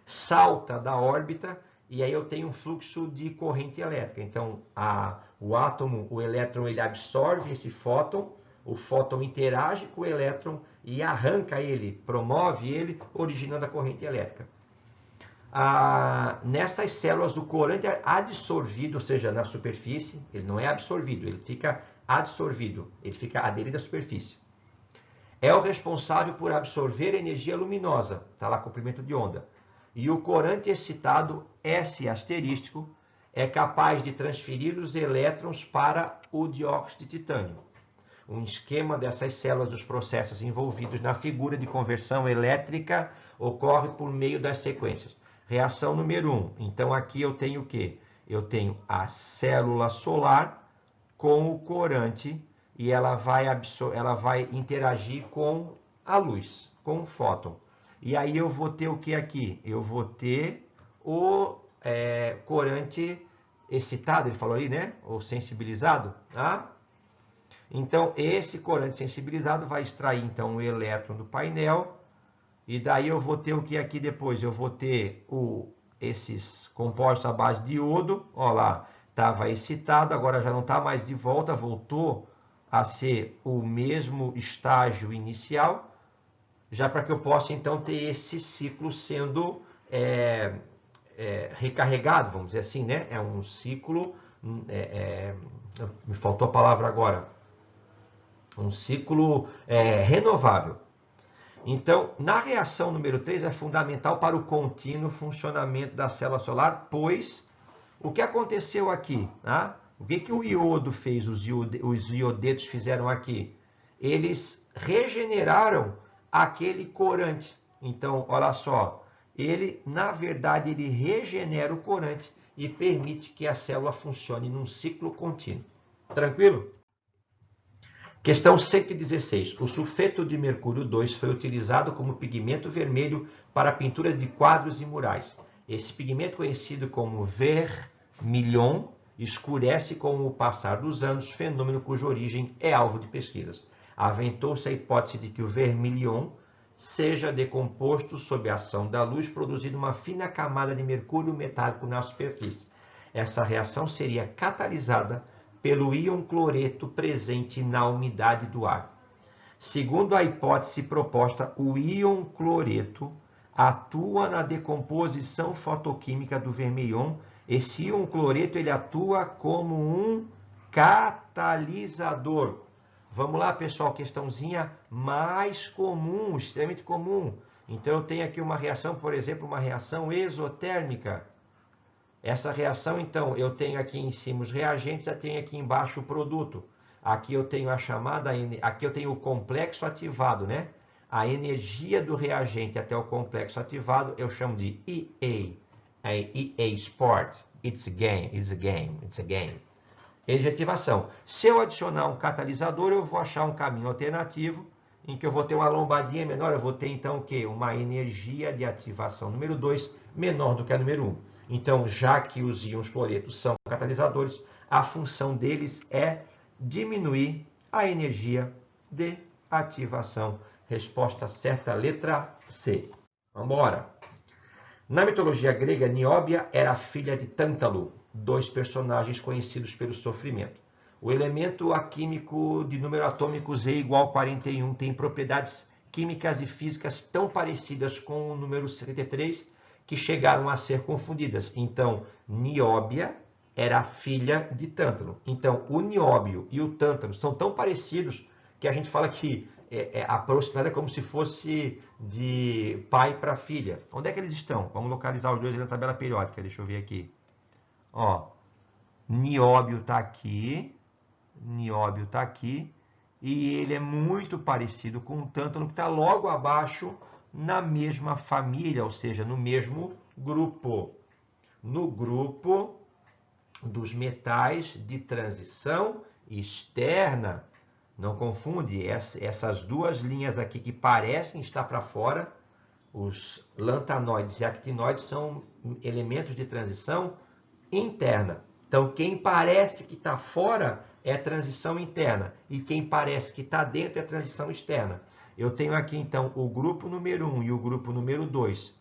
salta da órbita, e aí eu tenho um fluxo de corrente elétrica. Então, o átomo, o elétron, ele absorve esse fóton, o fóton interage com o elétron e arranca ele, promove ele, originando a corrente elétrica. Nessas células, o corante é adsorvido, ou seja, na superfície, ele não é absorvido, ele fica adsorvido, ele fica aderido à superfície. É o responsável por absorver energia luminosa, está lá comprimento de onda. E o corante excitado S asterístico é capaz de transferir os elétrons para o dióxido de titânio. Um esquema dessas células dos processos envolvidos na figura de conversão elétrica ocorre por meio das sequências. Reação número 1. Então, aqui eu tenho o quê? Eu tenho a célula solar com o corante e ela vai interagir com a luz, com o fóton. E aí eu vou ter o que aqui? Eu vou ter o corante excitado, ele falou ali, né? Ou sensibilizado, tá? Então, esse corante sensibilizado vai extrair, então, o elétron do painel. E daí eu vou ter o que aqui depois? Eu vou ter esses compostos à base de iodo. Olha lá, estava excitado, agora já não está mais de volta, voltou a ser o mesmo estágio inicial, já para que eu possa, então, ter esse ciclo sendo recarregado, vamos dizer assim, né? É um ciclo, me faltou a palavra agora, um ciclo renovável. Então, na reação número 3 é fundamental para o contínuo funcionamento da célula solar, pois o que aconteceu aqui? Tá? O que o iodo fez, os iodetos fizeram aqui? Eles regeneraram aquele corante. Então, olha só, na verdade, ele regenera o corante e permite que a célula funcione num ciclo contínuo. Tranquilo? Questão 116. O sulfeto de mercúrio 2 foi utilizado como pigmento vermelho para pinturas de quadros e murais. Esse pigmento, conhecido como vermilion, escurece com o passar dos anos, fenômeno cuja origem é alvo de pesquisas. Aventou-se a hipótese de que o vermilion seja decomposto sob a ação da luz, produzindo uma fina camada de mercúrio metálico na superfície. Essa reação seria catalisada pelo íon cloreto presente na umidade do ar. Segundo a hipótese proposta, o íon cloreto atua na decomposição fotoquímica do vermilion. Esse íon cloreto ele atua como um catalisador. Vamos lá, pessoal, questãozinha mais comum, extremamente comum. Então, eu tenho aqui uma reação, por exemplo, uma reação exotérmica. Essa reação, então, eu tenho aqui em cima os reagentes, eu tenho aqui embaixo o produto. Aqui eu tenho aqui eu tenho o complexo ativado, né? A energia do reagente até o complexo ativado eu chamo de EA. EA Sport. It's a game. Energia de ativação. Se eu adicionar um catalisador, eu vou achar um caminho alternativo em que eu vou ter uma lombadinha menor, eu vou ter então o quê? Uma energia de ativação número 2 menor do que a número 1. Então, já que os íons cloretos são catalisadores, a função deles é diminuir a energia de ativação. Resposta certa, letra C. Vamos embora. Na mitologia grega, Nióbia era filha de Tântalo, dois personagens conhecidos pelo sofrimento. O elemento químico de número atômico Z igual a 41 tem propriedades químicas e físicas tão parecidas com o número 73 que chegaram a ser confundidas. Então, Nióbia era filha de Tântalo. Então, o nióbio e o tântalo são tão parecidos que a gente fala que a proximidade é como se fosse de pai para filha. Onde é que eles estão? Vamos localizar os dois na tabela periódica. Deixa eu ver aqui. Ó, nióbio está aqui. Nióbio está aqui. E ele é muito parecido com o tântalo que está logo abaixo na mesma família, ou seja, no mesmo grupo. No grupo dos metais de transição externa. Não confunde essas duas linhas aqui que parecem estar para fora. Os lantanoides e actinoides são elementos de transição interna. Então, quem parece que está fora é transição interna e quem parece que está dentro é transição externa. Eu tenho aqui, então, o grupo número 1 e o grupo número 2.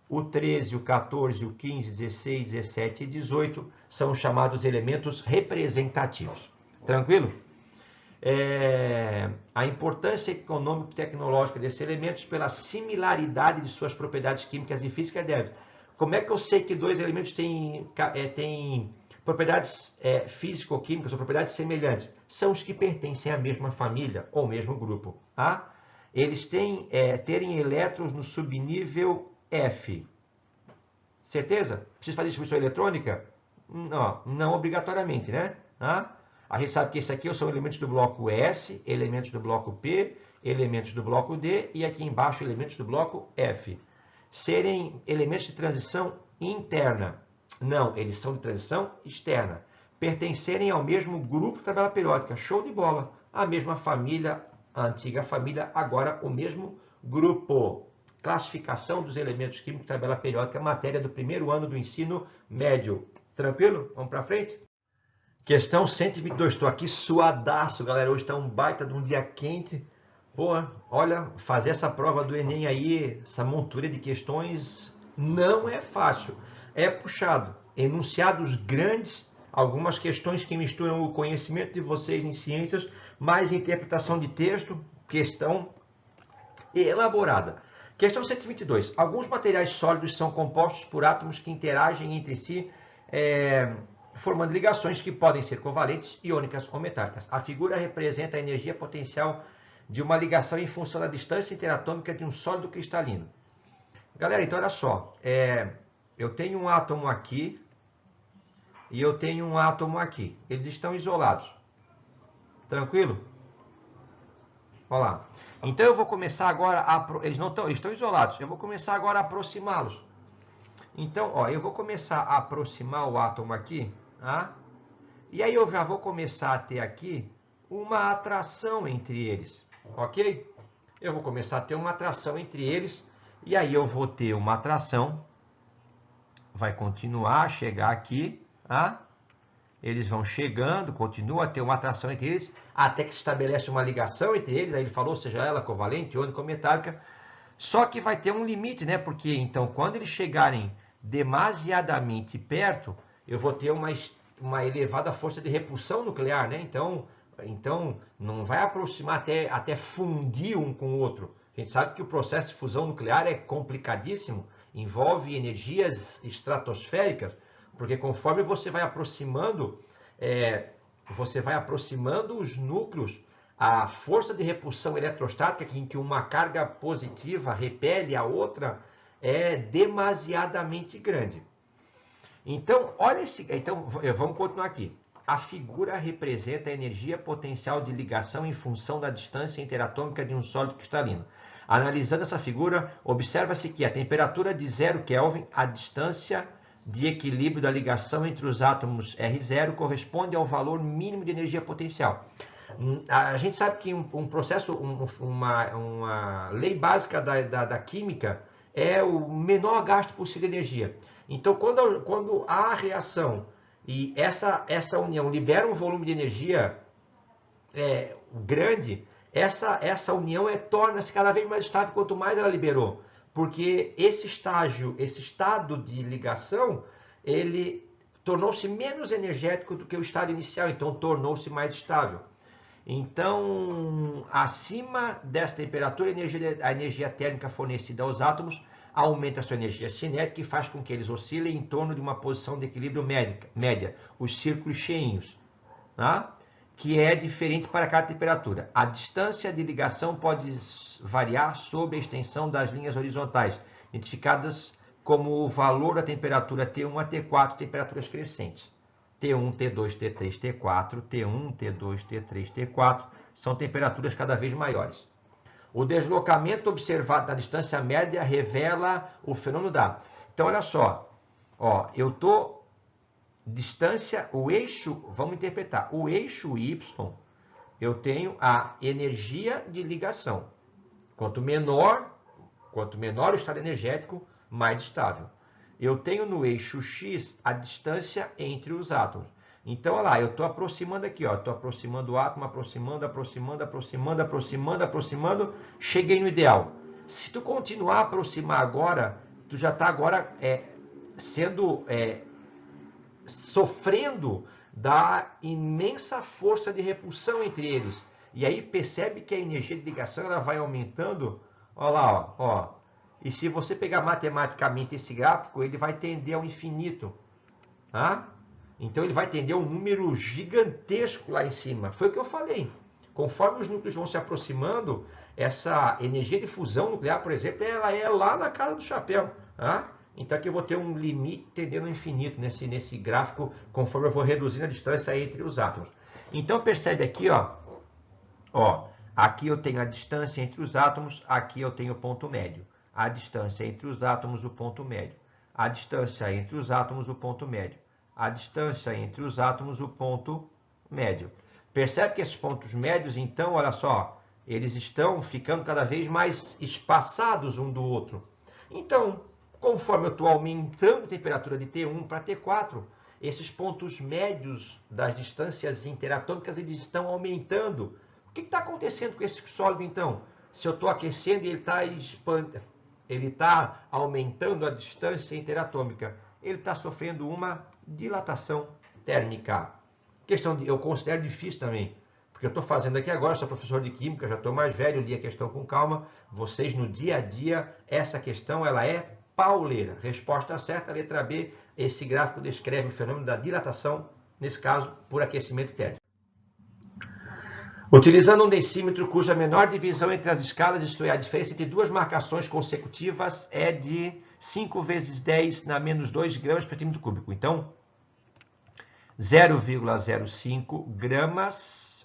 O 13, o 14, o 15, 16, 17 e 18 são chamados elementos representativos. Tranquilo? A importância econômico-tecnológica desses elementos pela similaridade de suas propriedades químicas e físicas deve. Como é que eu sei que dois elementos têm propriedades físico-químicas ou propriedades semelhantes? São os que pertencem à mesma família ou mesmo grupo. Tá? Eles terem elétrons no subnível F. Certeza? Precisa fazer distribuição eletrônica? Não obrigatoriamente, né? Tá? A gente sabe que esse aqui são elementos do bloco S, elementos do bloco P, elementos do bloco D e aqui embaixo elementos do bloco F. Serem elementos de transição interna. Não, eles são de transição externa. Pertencerem ao mesmo grupo de tabela periódica. Show de bola. A mesma família, a antiga família, agora o mesmo grupo. Classificação dos elementos químicos de tabela periódica, matéria do primeiro ano do ensino médio. Tranquilo? Vamos para frente? Questão 122. Estou aqui suadaço, galera. Hoje está um baita de um dia quente. Pô, olha, fazer essa prova do Enem aí, essa montura de questões, não é fácil. É puxado. Enunciados grandes, algumas questões que misturam o conhecimento de vocês em ciências, mais interpretação de texto, questão elaborada. Questão 122. Alguns materiais sólidos são compostos por átomos que interagem entre si, formando ligações que podem ser covalentes, iônicas ou metálicas. A figura representa a energia potencial de uma ligação em função da distância interatômica de um sólido cristalino. Galera, então olha só. Eu tenho um átomo aqui e eu tenho um átomo aqui. Eles estão isolados. Tranquilo? Olha lá. Então eu vou começar agora eles estão isolados. Eu vou começar agora a aproximá-los. Então, ó, eu vou começar a aproximar o átomo aqui, tá? E aí eu já vou começar a ter aqui uma atração entre eles, ok? Eu vou começar a ter uma atração entre eles, e aí eu vou ter uma atração, vai continuar a chegar aqui, tá? Eles vão chegando, continua a ter uma atração entre eles, até que se estabelece uma ligação entre eles, aí ele falou, seja ela covalente, iônica ou metálica, só que vai ter um limite, né? Porque então, quando eles chegarem demasiadamente perto, eu vou ter uma elevada força de repulsão nuclear, né? Então não vai aproximar até fundir um com o outro. A gente sabe que o processo de fusão nuclear é complicadíssimo, envolve energias estratosféricas, porque conforme você vai aproximando os núcleos, a força de repulsão eletrostática, em que uma carga positiva repele a outra, é demasiadamente grande. Então, vamos continuar aqui. A figura representa a energia potencial de ligação em função da distância interatômica de um sólido cristalino. Analisando essa figura, observa-se que a temperatura de 0 Kelvin, a distância de equilíbrio da ligação entre os átomos R0, corresponde ao valor mínimo de energia potencial. A gente sabe que uma lei básica da química é o menor gasto possível de energia. Então, quando há a reação e essa união libera um volume de energia grande, essa união torna-se cada vez mais estável quanto mais ela liberou. Porque esse estado de ligação, ele tornou-se menos energético do que o estado inicial, então tornou-se mais estável. Então, acima dessa temperatura, a energia térmica fornecida aos átomos aumenta a sua energia cinética e faz com que eles oscilem em torno de uma posição de equilíbrio média, os círculos cheinhos, tá? Que é diferente para cada temperatura. A distância de ligação pode variar sob a extensão das linhas horizontais, identificadas como o valor da temperatura T1 a T4, temperaturas crescentes. T1, T2, T3, T4, T1, T2, T3, T4, são temperaturas cada vez maiores. O deslocamento observado na distância média revela o fenômeno da... Então, olha só, ó, eu estou distância, o eixo, vamos interpretar, o eixo Y, eu tenho a energia de ligação. Quanto menor o estado energético, mais estável. Eu tenho no eixo X a distância entre os átomos. Então, olha lá, eu estou aproximando aqui, ó, estou aproximando o átomo, aproximando, cheguei no ideal. Se tu continuar a aproximar agora, tu já está agora sofrendo da imensa força de repulsão entre eles. E aí percebe que a energia de ligação ela vai aumentando. Olha lá, ó. E se você pegar matematicamente esse gráfico, ele vai tender ao infinito. Tá? Então ele vai tender a um número gigantesco lá em cima. Foi o que eu falei. Conforme os núcleos vão se aproximando, essa energia de fusão nuclear, por exemplo, ela é lá na cara do chapéu. Tá? Então aqui eu vou ter um limite tendendo ao infinito nesse gráfico, conforme eu vou reduzindo a distância entre os átomos. Então percebe aqui, ó, aqui eu tenho a distância entre os átomos, aqui eu tenho o ponto médio. A distância entre os átomos, o ponto médio. A distância entre os átomos, o ponto médio. A distância entre os átomos, o ponto médio. Percebe que esses pontos médios, então, olha só, eles estão ficando cada vez mais espaçados um do outro. Então, conforme eu estou aumentando a temperatura de T1 para T4, esses pontos médios das distâncias interatômicas eles estão aumentando. O que está acontecendo com esse sólido, então? Se eu estou aquecendo e ele está aumentando a distância interatômica, ele está sofrendo uma dilatação térmica. Eu considero difícil também, porque eu estou fazendo aqui agora, sou professor de Química, já estou mais velho, li a questão com calma. Vocês, no dia a dia, essa questão ela é pauleira. Resposta certa, letra B. Esse gráfico descreve o fenômeno da dilatação, nesse caso, por aquecimento térmico. Utilizando um densímetro cuja menor divisão entre as escalas, isto é, a diferença entre duas marcações consecutivas é de 5 vezes 10 na menos 2 gramas por centímetro cúbico. Então, 0,05 gramas...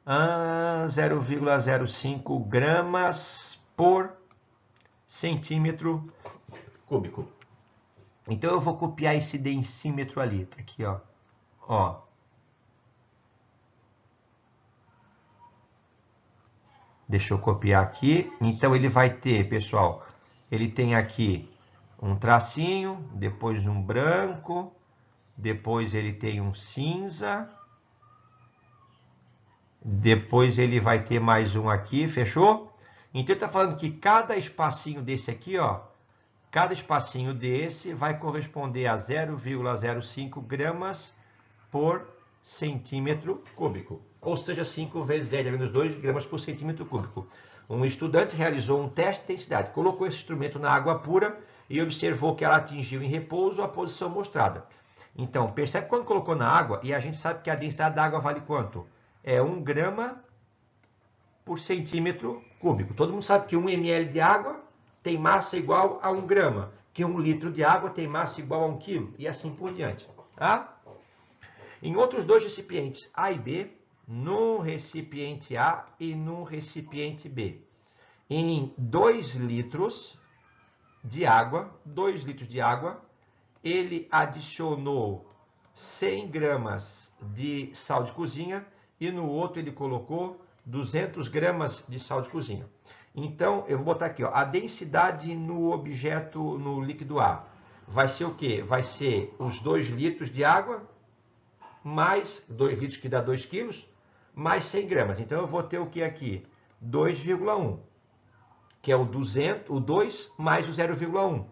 0,05 gramas por centímetro cúbico. Então, eu vou copiar esse densímetro ali. Tá aqui, ó. Deixa eu copiar aqui. Então, ele vai ter, pessoal, ele tem aqui um tracinho, depois um branco, depois ele tem um cinza, depois ele vai ter mais um aqui, fechou? Então, ele está falando que cada espacinho desse aqui, ó, cada espacinho desse vai corresponder a 0,05 gramas por centímetro cúbico. Ou seja, 5 vezes 10 a menos 2 gramas por centímetro cúbico. Um estudante realizou um teste de densidade, colocou esse instrumento na água pura e observou que ela atingiu em repouso a posição mostrada. Então, percebe quando colocou na água, e a gente sabe que a densidade da água vale quanto? É 1 grama por centímetro cúbico. Todo mundo sabe que 1 ml de água tem massa igual a 1 grama, que 1 litro de água tem massa igual a 1 quilo, e assim por diante. Tá? Em outros dois recipientes A e B, no recipiente A e no recipiente B, em 2 litros de água, ele adicionou 100 gramas de sal de cozinha e no outro ele colocou 200 gramas de sal de cozinha. Então, eu vou botar aqui, ó, a densidade no objeto, no líquido A, vai ser o quê? Vai ser os 2 litros de água, mais 2 litros que dá 2 quilos, mais 100 gramas. Então, eu vou ter o que aqui? 2,1, que é o 2 mais o 0,1.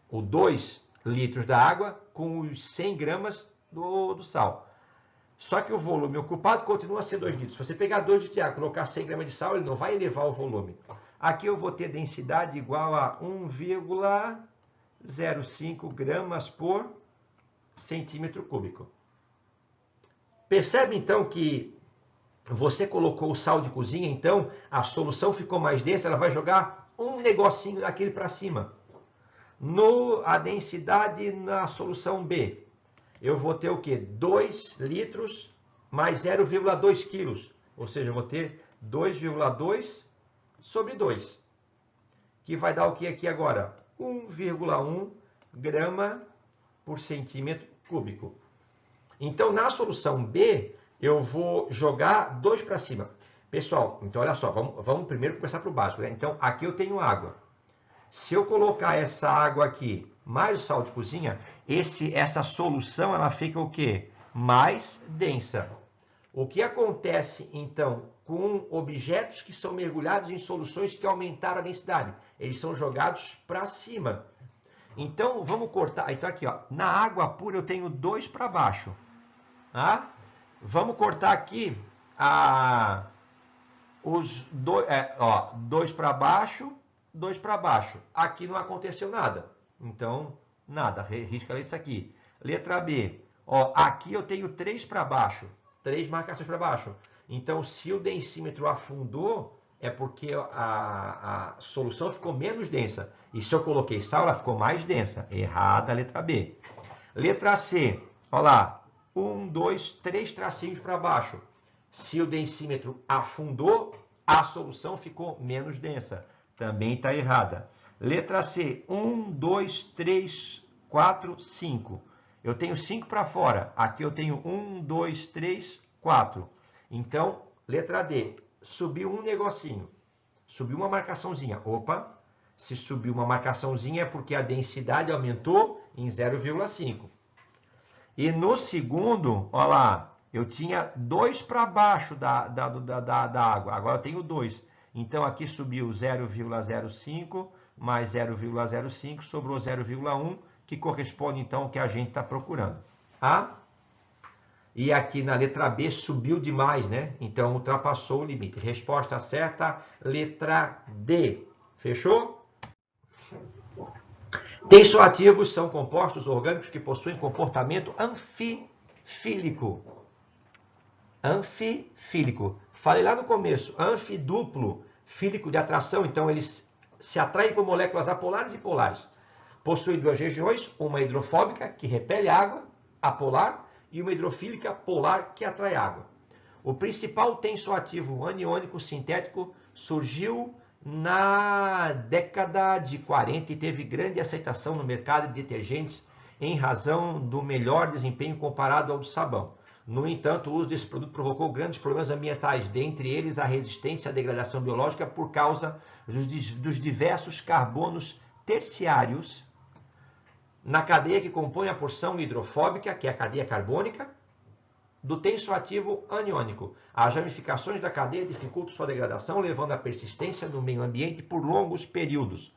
O 2 litros da água com os 100 gramas do sal. Só que o volume ocupado continua a ser 2 litros. Se você pegar 2 litros de água e colocar 100 gramas de sal, ele não vai elevar o volume. Aqui eu vou ter densidade igual a 1,05 gramas por centímetro cúbico. Percebe, então, que você colocou o sal de cozinha, então a solução ficou mais densa, ela vai jogar um negocinho daquele para cima. A densidade na solução B, eu vou ter o quê? 2 litros mais 0,2 quilos. Ou seja, eu vou ter 2,2 sobre 2. Que vai dar o que aqui agora? 1,1 grama por centímetro cúbico. Então, na solução B, eu vou jogar 2 para cima. Pessoal, então olha só, vamos primeiro começar para o básico, né? Então, aqui eu tenho água. Se eu colocar essa água aqui, mais o sal de cozinha, essa solução, ela fica o quê? Mais densa. O que acontece, então, com objetos que são mergulhados em soluções que aumentaram a densidade? Eles são jogados para cima. Então, vamos cortar. Então, aqui, ó, na água pura eu tenho 2 para baixo. Tá? Vamos cortar aqui os 2 para baixo, 2 para baixo. Aqui não aconteceu nada. Então, nada. Risca isso aqui. Letra B. Ó, aqui eu tenho 3 para baixo. 3 marcações para baixo. Então, se o densímetro afundou, é porque a solução ficou menos densa. E se eu coloquei sal, ela ficou mais densa. Errada a letra B. Letra C. Olha lá. 1, 2, 3 tracinhos para baixo. Se o densímetro afundou, a solução ficou menos densa. Também está errada. Letra C. 1, 2, 3, 4, 5. Eu tenho 5 para fora. Aqui eu tenho 1, 2, 3, 4. Então, letra D. Subiu um negocinho. Subiu uma marcaçãozinha. Opa! Se subiu uma marcaçãozinha é porque a densidade aumentou em 0,5. E no segundo, olha lá, eu tinha 2 para baixo da água. Agora eu tenho 2. Então, aqui subiu 0,05 mais 0,05, sobrou 0,1, que corresponde, então, ao que a gente está procurando. Tá? E aqui na letra B subiu demais, né? Então, ultrapassou o limite. Resposta certa, letra D. Fechou? Tensoativos são compostos orgânicos que possuem comportamento anfifílico. Anfifílico. Falei lá no começo, anfiduplo, fílico de atração. Então, eles se atraem por moléculas apolares e polares. Possuem 2 regiões, uma hidrofóbica, que repele a água, apolar, e uma hidrofílica polar, que atrai água. O principal tensoativo aniônico sintético surgiu na década de 40 e teve grande aceitação no mercado de detergentes em razão do melhor desempenho comparado ao do sabão. No entanto, o uso desse produto provocou grandes problemas ambientais, dentre eles a resistência à degradação biológica por causa dos diversos carbonos terciários na cadeia que compõe a porção hidrofóbica, que é a cadeia carbônica, do tensoativo aniônico. As ramificações da cadeia dificultam sua degradação, levando à persistência no meio ambiente por longos períodos.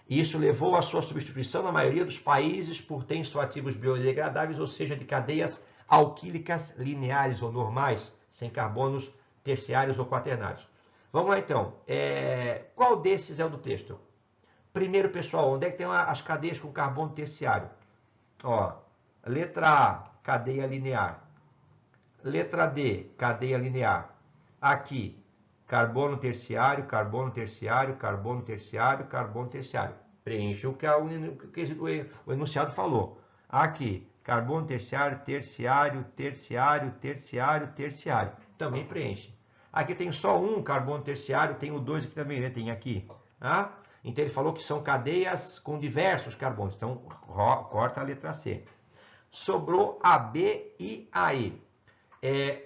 Isso levou à sua substituição na maioria dos países por tensoativos biodegradáveis, ou seja, de cadeias alquílicas lineares ou normais, sem carbonos terciários ou quaternários. Vamos lá então. Qual desses é o do texto? Primeiro, pessoal, onde é que tem as cadeias com carbono terciário? Ó, letra A, cadeia linear. Letra D, cadeia linear. Aqui, carbono terciário, carbono terciário, carbono terciário, carbono terciário. Preenche o que o enunciado falou. Aqui, carbono terciário, terciário, terciário, terciário, terciário. Também preenche. Aqui tem só um carbono terciário, tem o 2 aqui também, né? Tem aqui. Tá? Então ele falou que são cadeias com diversos carbonos. Então corta a letra C. Sobrou a B e a E.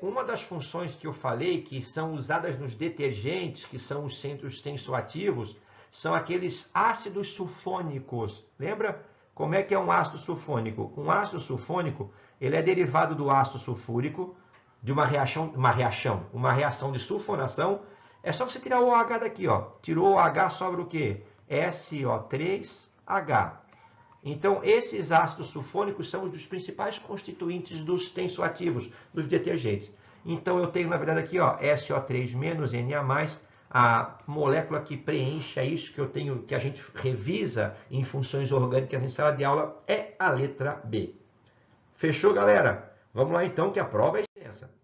Uma das funções que eu falei que são usadas nos detergentes, que são os centros tensoativos, são aqueles ácidos sulfônicos. Lembra como é que é um ácido sulfônico? Um ácido sulfônico, ele é derivado do ácido sulfúrico, de uma reação de sulfonação. É só você tirar o OH daqui, ó. Tirou o OH, sobra o quê? SO3H. Então, esses ácidos sulfônicos são os dos principais constituintes dos tensoativos, dos detergentes. Então, eu tenho, na verdade, aqui, ó, SO3 menos Na+, a molécula que preenche isso que eu tenho, que a gente revisa em funções orgânicas em sala de aula, é a letra B. Fechou, galera? Vamos lá, então, que a prova é extensa.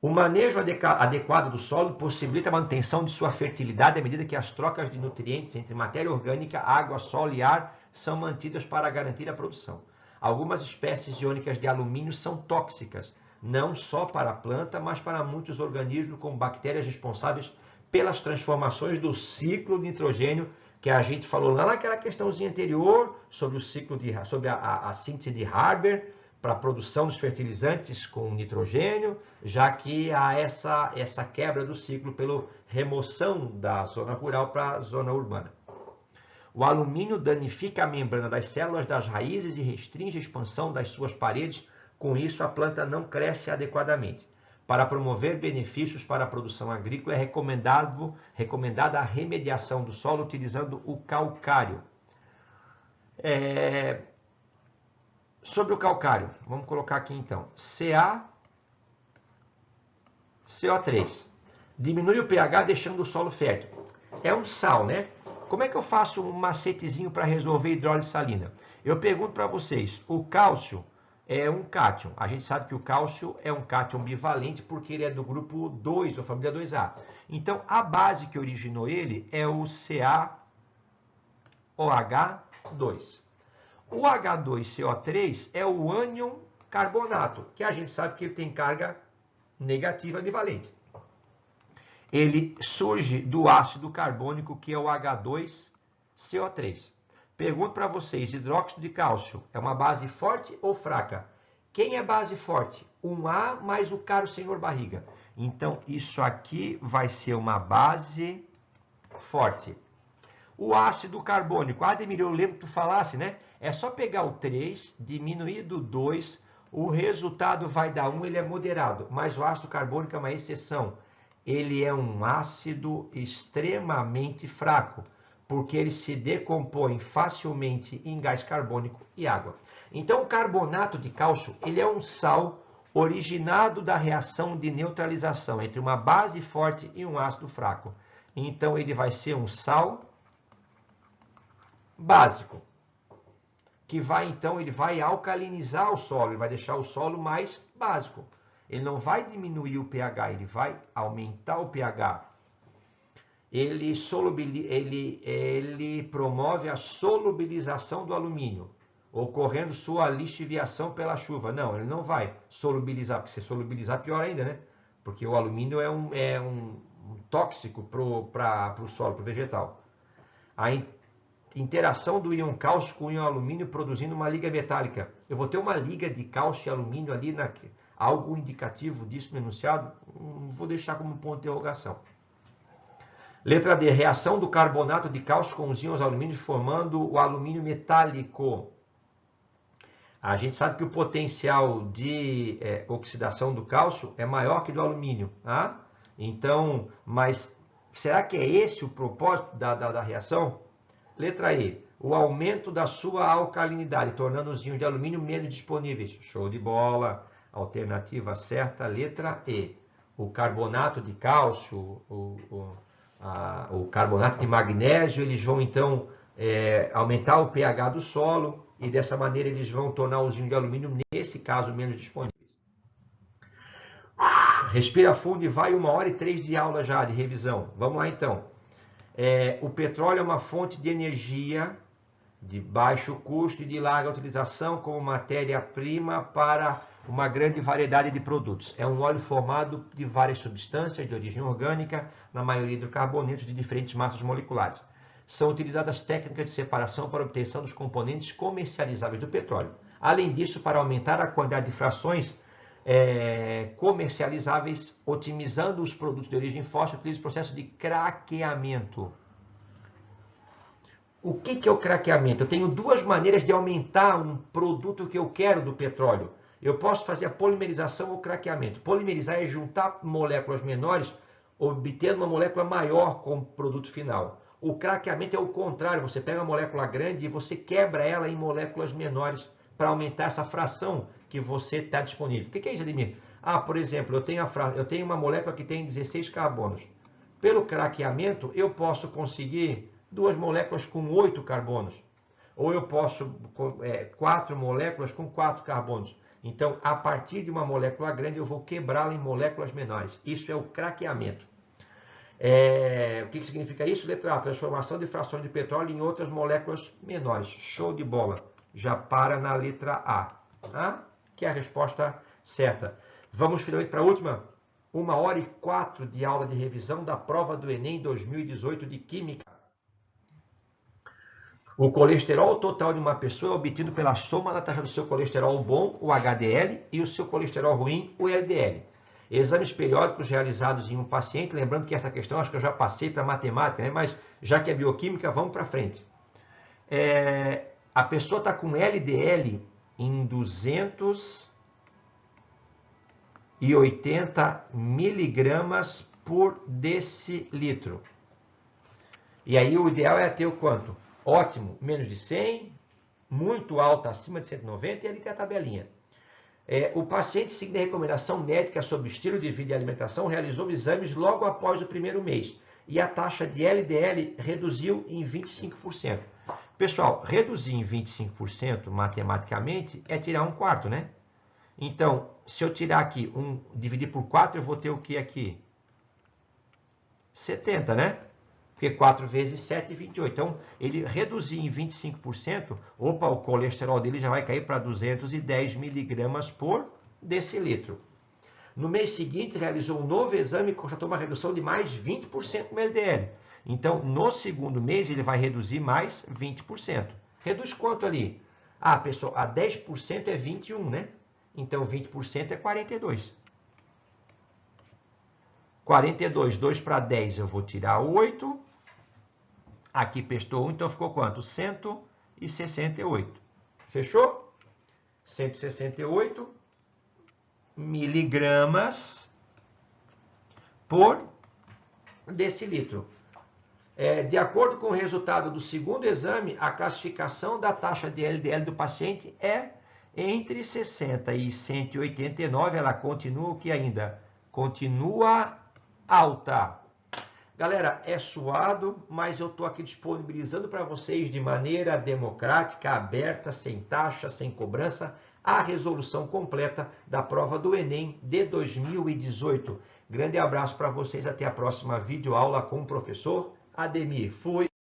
O manejo adequado do solo possibilita a manutenção de sua fertilidade à medida que as trocas de nutrientes entre matéria orgânica, água, solo e ar são mantidas para garantir a produção. Algumas espécies iônicas de alumínio são tóxicas, não só para a planta, mas para muitos organismos, como bactérias responsáveis pelas transformações do ciclo de nitrogênio que a gente falou lá naquela questãozinha anterior sobre o ciclo sobre a síntese de Haber para a produção dos fertilizantes com nitrogênio, já que há essa quebra do ciclo pela remoção da zona rural para a zona urbana. O alumínio danifica a membrana das células das raízes e restringe a expansão das suas paredes, com isso a planta não cresce adequadamente. Para promover benefícios para a produção agrícola, é recomendada a remediação do solo utilizando o calcário. Sobre o calcário, vamos colocar aqui então, CO3. Diminui o pH deixando o solo fértil. É um sal, né? Como é que eu faço um macetezinho para resolver hidrólise salina? Eu pergunto para vocês, o cálcio é um cátion. A gente sabe que o cálcio é um cátion bivalente porque ele é do grupo 2, ou família 2A. Então, a base que originou ele é o CaOH2. O H2CO3 é o ânion carbonato, que a gente sabe que ele tem carga negativa bivalente. Ele surge do ácido carbônico, que é o H2CO3. Pergunto para vocês, hidróxido de cálcio é uma base forte ou fraca? Quem é base forte? Um A mais o caro senhor barriga. Então, isso aqui vai ser uma base forte. O ácido carbônico, Ademir, eu lembro que tu falasse, né? É só pegar o 3, diminuir do 2, o resultado vai dar 1, ele é moderado. Mas o ácido carbônico é uma exceção. Ele é um ácido extremamente fraco, porque ele se decompõe facilmente em gás carbônico e água. Então, o carbonato de cálcio, ele é um sal originado da reação de neutralização entre uma base forte e um ácido fraco. Então, ele vai ser um sal básico, que vai, então, ele vai alcalinizar o solo, ele vai deixar o solo mais básico. Ele não vai diminuir o pH, ele vai aumentar o pH. Ele promove a solubilização do alumínio, ocorrendo sua lixiviação pela chuva. Não, ele não vai solubilizar, porque se solubilizar, pior ainda, né? Porque o alumínio é um tóxico para o solo, para o vegetal. A interação do íon cálcio com o íon alumínio produzindo uma liga metálica. Eu vou ter uma liga de cálcio e alumínio ali algo indicativo disso no enunciado? Vou deixar como ponto de interrogação. Letra D. Reação do carbonato de cálcio com os íons alumínio formando o alumínio metálico. A gente sabe que o potencial de oxidação do cálcio é maior que do alumínio. Tá? Então, mas será que é esse o propósito da reação? Letra E. O aumento da sua alcalinidade, tornando os íons de alumínio menos disponíveis. Show de bola. Alternativa certa, letra E. O carbonato de cálcio, o carbonato de magnésio, eles vão então aumentar o pH do solo e dessa maneira eles vão tornar os íons de alumínio, nesse caso, menos disponíveis. Respira fundo e vai 1h03 de aula já, de revisão. Vamos lá então. O petróleo é uma fonte de energia de baixo custo e de larga utilização como matéria-prima para uma grande variedade de produtos. É um óleo formado de várias substâncias de origem orgânica, na maioria hidrocarbonetos de diferentes massas moleculares. São utilizadas técnicas de separação para obtenção dos componentes comercializáveis do petróleo. Além disso, para aumentar a quantidade de frações comercializáveis, otimizando os produtos de origem fóssil, utiliza o processo de craqueamento. O que é o craqueamento? Eu tenho duas maneiras de aumentar um produto que eu quero do petróleo. Eu posso fazer a polimerização ou craqueamento. Polimerizar é juntar moléculas menores, obtendo uma molécula maior como produto final. O craqueamento é o contrário, você pega uma molécula grande e você quebra ela em moléculas menores para aumentar essa fração que você está disponível. O que é isso, Ademir? Por exemplo, eu tenho uma molécula que tem 16 carbonos. Pelo craqueamento, eu posso conseguir 2 moléculas com 8 carbonos. Ou eu posso 4 moléculas com 4 carbonos. Então, a partir de uma molécula grande, eu vou quebrá-la em moléculas menores. Isso é o craqueamento. O que significa isso? Letra A, transformação de frações de petróleo em outras moléculas menores. Show de bola. Já para na letra A, tá? Que é a resposta certa. Vamos finalmente para a última. 1h04 de aula de revisão da prova do Enem 2018 de Química. O colesterol total de uma pessoa é obtido pela soma da taxa do seu colesterol bom, o HDL, e o seu colesterol ruim, o LDL. Exames periódicos realizados em um paciente, lembrando que essa questão acho que eu já passei para matemática, né? Mas já que é bioquímica, vamos para frente. A pessoa está com LDL em 280 miligramas por decilitro. E aí o ideal é ter o quanto? Ótimo, menos de 100, muito alta, acima de 190, e ali tem a tabelinha. O paciente, seguindo a recomendação médica sobre estilo de vida e alimentação, realizou exames logo após o primeiro mês. E a taxa de LDL reduziu em 25%. Pessoal, reduzir em 25% matematicamente é tirar 1/4, né? Então, se eu tirar aqui, dividir por 4, eu vou ter o que aqui? 70, né? Porque 4 vezes 7 é 28. Então, ele reduzir em 25%, opa, o colesterol dele já vai cair para 210 miligramas por decilitro. No mês seguinte, realizou um novo exame e constatou uma redução de mais 20% no LDL. Então, no segundo mês, ele vai reduzir mais 20%. Reduz quanto ali? Ah, pessoal, a 10% é 21, né? Então, 20% é 42. 42, 2 para 10, eu vou tirar 8. Aqui pestou 1, então ficou quanto? 168. Fechou? 168 miligramas por decilitro. De acordo com o resultado do segundo exame, a classificação da taxa de LDL do paciente é entre 60 e 189. Ela continua o que ainda? Continua alta. Galera, é suado, mas eu estou aqui disponibilizando para vocês de maneira democrática, aberta, sem taxa, sem cobrança, a resolução completa da prova do Enem de 2018. Grande abraço para vocês, até a próxima videoaula com o professor Ademir. Fui!